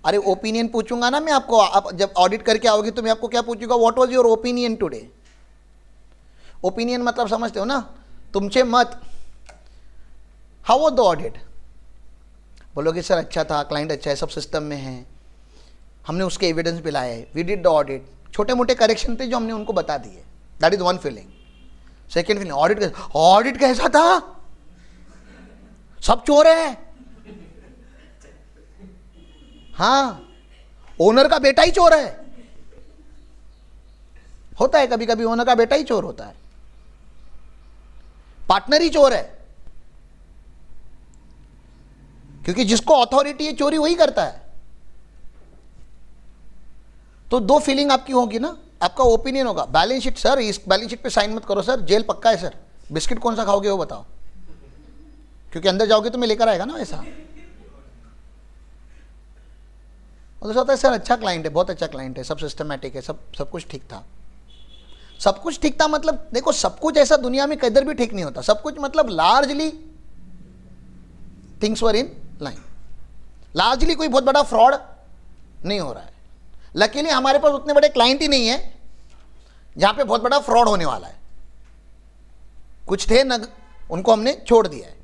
अरे ओपिनियन पूछूंगा ना मैं आपको, आप जब ऑडिट करके आओगे तो मैं आपको क्या पूछूंगा? What was your opinion today? Opinion मतलब समझते हो ना, तुमचे मत। How was the audit? बोलोगे सर अच्छा था, क्लाइंट अच्छा है, सब सिस्टम में है, हमने उसके एविडेंस भी लाए, वी डिड द ऑडिट, छोटे मोटे करेक्शन थे जो हमने उनको बता दिए। That is one feeling. Second feeling, audit कैसा था? सब चोर है। हाँ, ओनर का बेटा ही चोर है। होता है कभी कभी, ओनर का बेटा ही चोर होता है, पार्टनर ही चोर है, क्योंकि जिसको अथॉरिटी है चोरी वही करता है। तो दो फीलिंग आपकी होगी ना। आपका ओपिनियन होगा, बैलेंस शीट, सर इस बैलेंस शीट पे साइन मत करो सर, जेल पक्का है सर। बिस्किट कौन सा खाओगे वो बताओ, क्योंकि अंदर जाओगे तो मैं लेकर आएगा ना वैसा। और तो होता है सर अच्छा क्लाइंट है, बहुत अच्छा क्लाइंट है, सब सिस्टमैटिक है, सब कुछ ठीक था। सब कुछ ठीक था मतलब देखो, सब कुछ ऐसा दुनिया में किधर भी ठीक नहीं होता। सब कुछ मतलब largely things were in line, largely कोई बहुत बड़ा फ्रॉड नहीं हो रहा है। लकीली हमारे पास उतने बड़े क्लाइंट ही नहीं है जहां पे बहुत बड़ा फ्रॉड होने वाला है। कुछ थे न, उनको हमने छोड़ दिया है।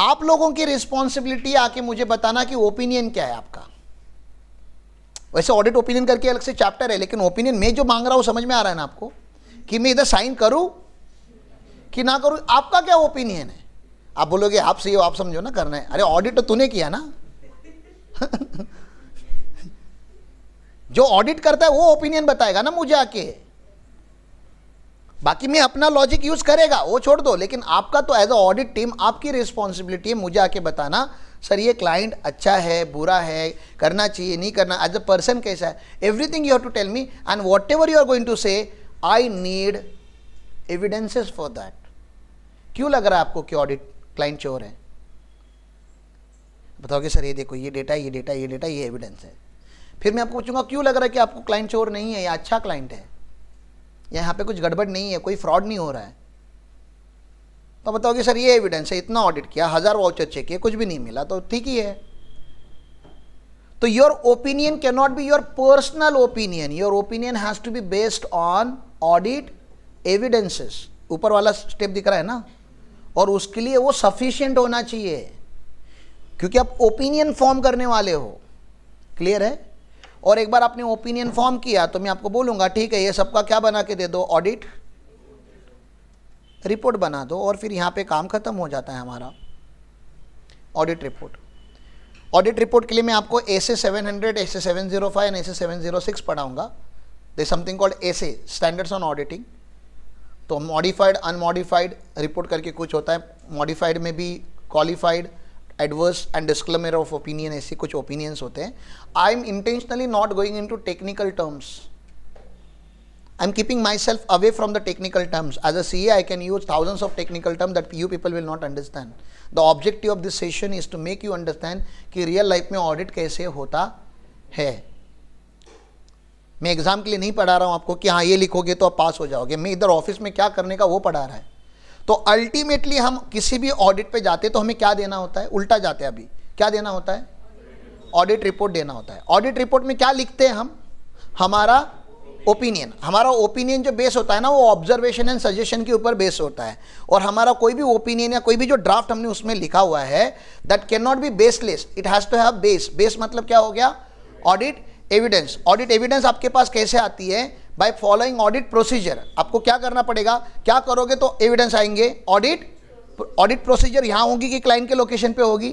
आप लोगों की रिस्पॉन्सिबिलिटी आके मुझे बताना कि ओपिनियन क्या है आपका। वैसे ऑडिट ओपिनियन करके अलग से चैप्टर है, लेकिन ओपिनियन मैं जो मांग रहा हूं समझ में आ रहा है ना आपको, कि मैं इधर साइन करूं कि ना करूं, आपका क्या ओपिनियन है? आप बोलोगे आप सही हो, आप समझो ना, करना है। अरे ऑडिट तो तूने किया ना। जो ऑडिट करता है वो ओपिनियन बताएगा ना मुझे आके, बाकी मैं अपना लॉजिक यूज करेगा वो छोड़ दो। लेकिन आपका तो एज अ ऑडिट टीम आपकी रिस्पॉन्सिबिलिटी है मुझे आके बताना, सर ये क्लाइंट अच्छा है, बुरा है, करना चाहिए, नहीं करना, एज अ पर्सन कैसा है, everything you have to tell me. And whatever you are going to say, I need evidences for that. क्यों लग रहा है आपको कि ऑडिट क्लाइंट चोर है? बताओगे सर ये देखो, ये डेटा, ये डेटा, ये डेटा, ये एविडेंस है। फिर मैं आपको पूछूंगा क्यों लग रहा है कि आपको क्लाइंट चोर नहीं है, या अच्छा क्लाइंट है, यहाँ पे कुछ गड़बड़ नहीं है, कोई फ्रॉड नहीं हो रहा है। तो बताओगे सर ये एविडेंस है, इतना ऑडिट किया, 1000 वाउचर चेक किए, कुछ भी नहीं मिला, तो ठीक ही है। तो your opinion can not be your personal opinion, your opinion has to be based on audit evidences. ऊपर वाला स्टेप दिख रहा है ना, और उसके लिए वो सफिशिएंट होना चाहिए, क्योंकि आप ओपिनियन फॉर्म करने वाले हो। क्लियर है? और एक बार आपने ओपिनियन फॉर्म किया तो मैं आपको बोलूंगा ठीक है ये सबका क्या बना के दे दो, ऑडिट रिपोर्ट बना दो, और फिर यहां पे काम खत्म हो जाता है हमारा। ऑडिट रिपोर्ट, ऑडिट रिपोर्ट के लिए मैं आपको एसे 700, एसे 705 एंड एसे 706 पढ़ाऊंगा। They something called SA, standards on auditing. तो मॉडिफाइड, अनमॉडिफाइड रिपोर्ट करके कुछ होता है। मॉडिफाइड में भी qualified, adverse and disclaimer of opinion, ऐसे कुछ ओपिनियंस होते हैं। I am intentionally not going into technical terms, I am keeping myself away from the technical terms. As a CA I can use thousands of technical terms that you people will not understand. The objective of this session is to make you understand कि रियल लाइफ में ऑडिट कैसे होता है। मैं एग्जाम के लिए नहीं पढ़ा रहा हूं आपको कि हाँ ये लिखोगे तो आप पास हो जाओगे। मैं इधर ऑफिस में क्या करने का वो पढ़ा रहा है। तो अल्टीमेटली हम किसी भी ऑडिट पे जाते तो हमें क्या देना होता है, उल्टा जाते हैं अभी, क्या देना होता है, ऑडिट रिपोर्ट देना होता है। ऑडिट रिपोर्ट में क्या लिखते हैं हम, हमारा ओपिनियन। हमारा ओपिनियन जो बेस होता है ना वो ऑब्जर्वेशन एंड सजेशन के ऊपर बेस होता है, और हमारा कोई भी ओपिनियन या कोई भी जो ड्राफ्ट हमने उसमें लिखा हुआ है that can not be baseless, it has to have base. Base मतलब क्या हो गया, ऑडिट एविडेंस। ऑडिट एविडेंस आपके पास कैसे आती है, बाय फॉलोइंग ऑडिट प्रोसीजर। आपको क्या करना पड़ेगा, क्या करोगे तो एविडेंस आएंगे, ऑडिट प्रोसीजर यहां होगी कि क्लाइंट के लोकेशन पे होगी,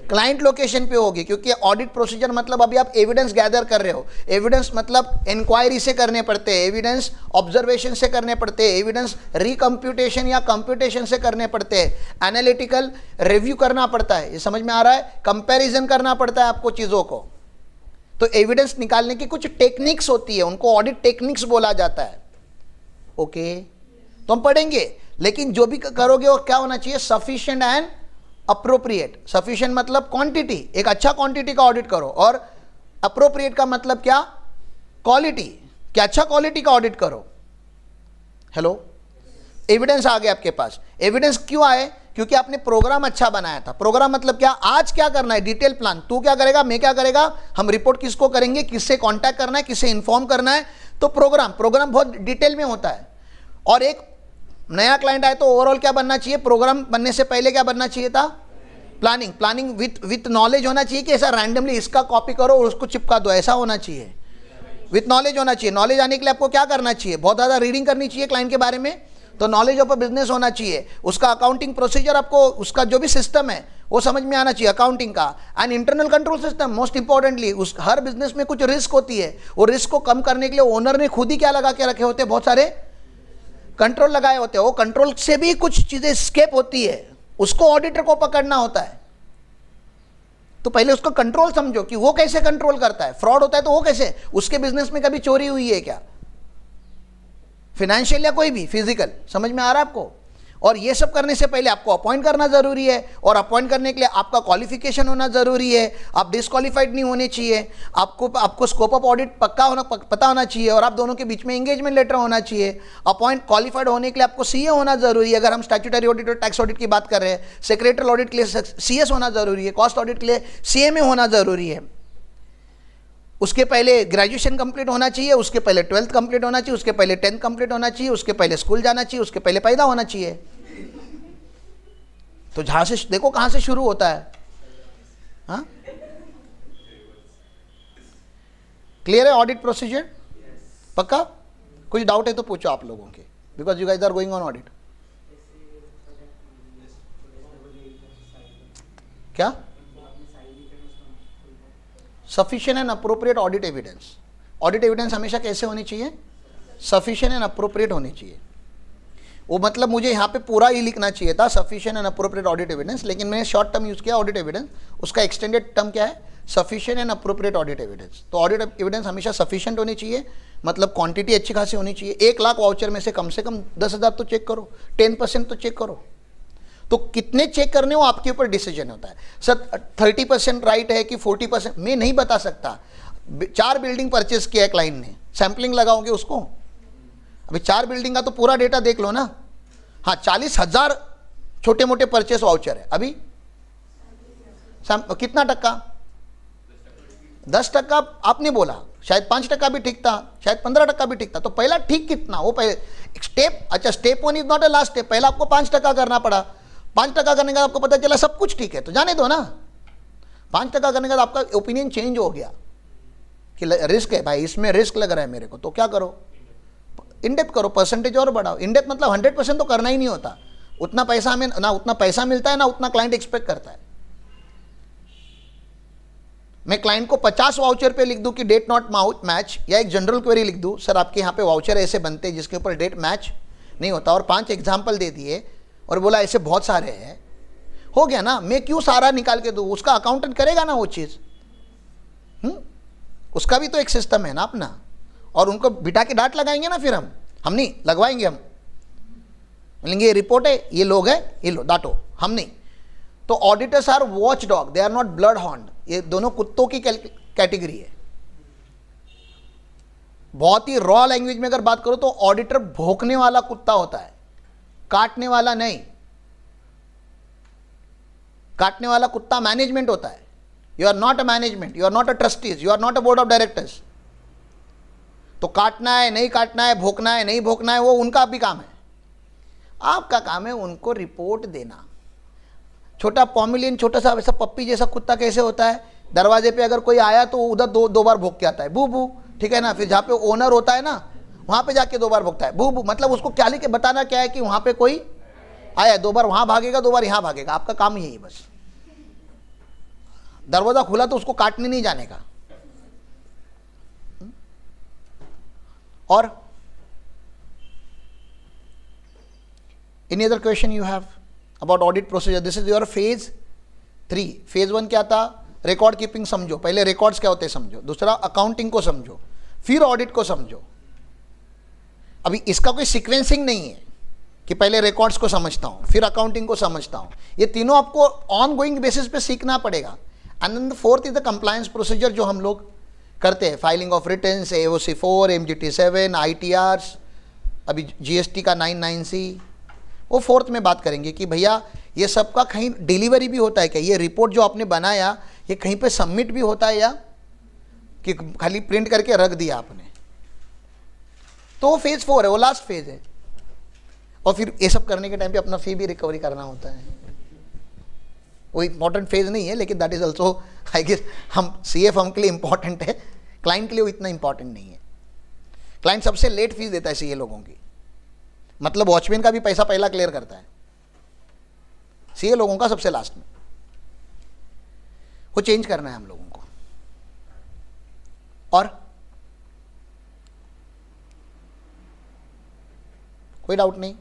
क्लाइंट लोकेशन पे होगी, क्योंकि ऑडिट प्रोसीजर मतलब अभी आप एविडेंस गैदर कर रहे हो। एविडेंस मतलब इंक्वायरी से करने पड़ते हैं, एविडेंस ऑब्जर्वेशन से करने पड़ते हैं, एविडेंस रिकम्प्यूटेशन या कंप्यूटेशन से करने पड़ते हैं, एनालिटिकल रिव्यू करना पड़ता है, ये समझ में आ रहा है, कंपैरिजन करना पड़ता है आपको चीज़ों को। तो एविडेंस निकालने की कुछ टेक्निक्स होती है, उनको ऑडिट टेक्निक्स बोला जाता है। ओके, तो हम पढ़ेंगे, लेकिन जो भी करोगे वो क्या होना चाहिए, सफिशिएंट एंड अप्रोप्रिएट। सफिशिएंट मतलब क्वांटिटी, एक अच्छा क्वांटिटी का ऑडिट करो, और अप्रोप्रिएट का मतलब क्या, क्वालिटी, क्या अच्छा क्वालिटी का ऑडिट करो। हेलो, एविडेंस आ गया आपके पास। एविडेंस क्यों आए, क्योंकि आपने प्रोग्राम अच्छा बनाया था। प्रोग्राम मतलब क्या, आज क्या करना है, डिटेल प्लान, तू क्या करेगा, मैं क्या करेगा, हम रिपोर्ट किसको करेंगे, किससे कांटेक्ट करना है, किससे इन्फॉर्म करना है। तो प्रोग्राम बहुत डिटेल में होता है। और एक नया क्लाइंट आए तो ओवरऑल क्या बनना चाहिए, प्रोग्राम बनने से पहले क्या बनना चाहिए था, प्लानिंग विथ नॉलेज होना चाहिए, कि ऐसा रैंडमली इसका कॉपी करो और उसको चिपका दो, ऐसा होना चाहिए। विथ नॉलेज होना चाहिए। नॉलेज आने के लिए आपको क्या करना चाहिए, बहुत ज़्यादा रीडिंग करनी चाहिए क्लाइंट के बारे में, तो नॉलेज ऑफ अ बिजनेस होना चाहिए। उसका अकाउंटिंग प्रोसीजर, आपको उसका जो भी सिस्टम है वो समझ में आना चाहिए अकाउंटिंग का। And internal control system, most importantly, उस हर बिजनेस में कुछ रिस्क होती है, वो रिस्क को कम करने के लिए ओनर ने खुद ही क्या लगा के रखे होते हैं, बहुत सारे कंट्रोल लगाए होते हैं। वो कंट्रोल से भी कुछ चीजें स्केप होती है, उसको ऑडिटर को पकड़ना होता है। तो पहले उसको कंट्रोल समझो कि वो कैसे कंट्रोल करता है। फ्रॉड होता है तो वो कैसे, उसके बिजनेस में कभी चोरी हुई है क्या, फाइनेंशियल या कोई भी फिजिकल, समझ में आ रहा है आपको। और ये सब करने से पहले आपको अपॉइंट करना जरूरी है, और अपॉइंट करने के लिए आपका क्वालिफिकेशन होना जरूरी है। आप डिस्क्वालीफाइड नहीं होने चाहिए, आपको स्कोप ऑफ ऑडिट पता होना चाहिए, और आप दोनों के बीच में एंगेजमेंट लेटर होना चाहिए। क्वालिफाइड होने के लिए आपको सीए होना जरूरी है, अगर हम स्टैट्यूटरी ऑडिट और टैक्स ऑडिट की बात कर रहे हैं। सेक्रेटरी ऑडिट के लिए सीएस होना जरूरी है, कॉस्ट ऑडिट के लिए सीएमए होना जरूरी है। उसके पहले ग्रेजुएशन कंप्लीट होना चाहिए, उसके पहले 12th कंप्लीट होना चाहिए, उसके पहले 10th कंप्लीट होना चाहिए, उसके पहले स्कूल जाना चाहिए, उसके पहले पैदा होना चाहिए। तो जहां से देखो कहां से शुरू होता है। हाँ, क्लियर है ऑडिट प्रोसीजर, पक्का। कुछ डाउट है तो पूछो आप लोगों के, because you guys are going on audit. क्या, sufficient and appropriate audit evidence. Audit evidence हमेशा कैसे होनी चाहिए, सफिशिएंट एंड अप्रोप्रिएट होनी चाहिए। वो मतलब मुझे यहाँ पे पूरा ही लिखना चाहिए था, sufficient and appropriate audit evidence, लेकिन मैंने शॉर्ट टर्म यूज किया ऑडिट एविडेंस। उसका एक्सटेंडेड टर्म क्या है, sufficient and appropriate audit evidence. तो ऑडिट एविडेंस हमेशा सफिशिएंट होनी चाहिए, मतलब क्वांटिटी अच्छी खासी होनी चाहिए। 1 लाख वाउचर में से कम 10,000 तो चेक करो, 10% तो चेक करो। तो कितने चेक करने वो आपके ऊपर डिसीजन होता है। सर 30% राइट है कि 40%, मैं नहीं बता सकता। 4 बिल्डिंग परचेस किया है क्लाइंट ने, सैंपलिंग लगाओगे उसको, अभी 4 बिल्डिंग का तो पूरा डेटा देख लो ना। हाँ, 40,000 छोटे मोटे परचेस वाउचर है, अभी कितना टक्का, 10% आपने बोला, शायद 5% भी ठीक था, शायद 15% भी ठीक था। तो पहला ठीक कितना, वो पहले स्टेप, अच्छा step 1 is not a last step, पहला आपको 5% करना पड़ा। 5% करने के बाद आपको पता चला सब कुछ ठीक है, तो जाने दो ना। 5% करने के बाद आपका ओपिनियन चेंज हो गया कि रिस्क है भाई, इसमें रिस्क लग रहा है मेरे को, तो क्या करो, इनडेप्थ करो, परसेंटेज और बढ़ाओ। इनडेप्थ मतलब 100% तो करना ही नहीं होता, उतना पैसा हमें ना, उतना पैसा मिलता है ना उतना क्लाइंट एक्सपेक्ट करता है। मैं क्लाइंट को 50 वाउचर पे लिख दूं कि डेट नॉट मैच, या एक जनरल क्वेरी लिख दूं, सर आपके यहाँ पे वाउचर ऐसे बनते हैं जिसके ऊपर डेट मैच नहीं होता, और 5 एग्जाम्पल दे दिए और बोला ऐसे बहुत सारे हैं, हो गया ना। मैं क्यों सारा निकाल के दूं, उसका अकाउंटेंट करेगा ना वो चीज़। उसका भी तो एक सिस्टम है ना अपना, और उनको बिठा के डांट लगाएंगे ना, फिर हम नहीं लगवाएंगे, हम बोलेंगे ये रिपोर्ट है, ये लोग है, ये लो डांटो, हम नहीं। तो auditors are watchdog, they are not bloodhound. ये दोनों कुत्तों की कैटेगरी है। बहुत ही रॉ लैंग्वेज में अगर बात करो तो ऑडिटर भौंकने वाला कुत्ता होता है, काटने वाला नहीं। काटने वाला कुत्ता मैनेजमेंट होता है। You are not a management, you are not a trustees, you are not a board of directors. तो काटना है नहीं काटना है, भोंकना है नहीं भोंकना है, वो उनका भी काम है। आपका काम है उनको रिपोर्ट देना। छोटा पॉमिलियन, छोटा सा वैसा पप्पी जैसा कुत्ता कैसे होता है, दरवाजे पे अगर कोई आया तो उधर दो बार भोंक के आता है, बू बू, ठीक है ना। फिर जहाँ पे ओनर होता है ना, वहाँ पे जाके 2 बार भोंकता है, बू बू। मतलब उसको क्या लिख के बताना क्या है कि वहाँ पे कोई आया, 2 बार वहाँ भागेगा, 2 बार यहाँ भागेगा। आपका काम यही है बस। दरवाजा खुला तो उसको काटने नहीं जाने का। और any other question you have about audit procedure? This is your phase 3. phase 1 क्या था? रिकॉर्ड कीपिंग समझो, पहले रिकॉर्ड्स क्या होते हैं समझो। दूसरा अकाउंटिंग को समझो, फिर ऑडिट को समझो। अभी इसका कोई सीक्वेंसिंग नहीं है कि पहले रिकॉर्ड्स को समझता हूं फिर अकाउंटिंग को समझता हूं। ये तीनों आपको ऑन गोइंग बेसिस पे सीखना पड़ेगा। And then the fourth is the compliance procedure जो हम लोग करते हैं, filing of returns, AOC 4, MGT 7, ITRs, अभी GST का 99C, वो फोर्थ में बात करेंगे कि भैया ये सब का कहीं डिलीवरी भी होता है क्या, ये रिपोर्ट जो आपने बनाया ये कहीं पे सबमिट भी होता है या कि खाली प्रिंट करके रख दिया आपने। तो वो फेज 4 है, वो लास्ट फेज है। और फिर ये सब करने के टाइम पे अपना फी भी रिकवरी करना होता है। वो इंपॉर्टेंट फेज नहीं है, लेकिन that is also I guess हम CA फर्म के लिए इंपॉर्टेंट है, क्लाइंट के लिए वो इतना इंपॉर्टेंट नहीं है। क्लाइंट सबसे लेट फीस देता है CA लोगों की, मतलब वॉचमैन का भी पैसा पहला क्लियर करता है, CA लोगों का सबसे लास्ट में। वो चेंज करना है हम लोगों को। और कोई डाउट नहीं?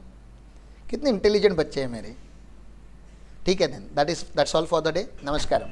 कितने इंटेलिजेंट बच्चे हैं मेरे। ठीक है then, that's all for the day. नमस्कार।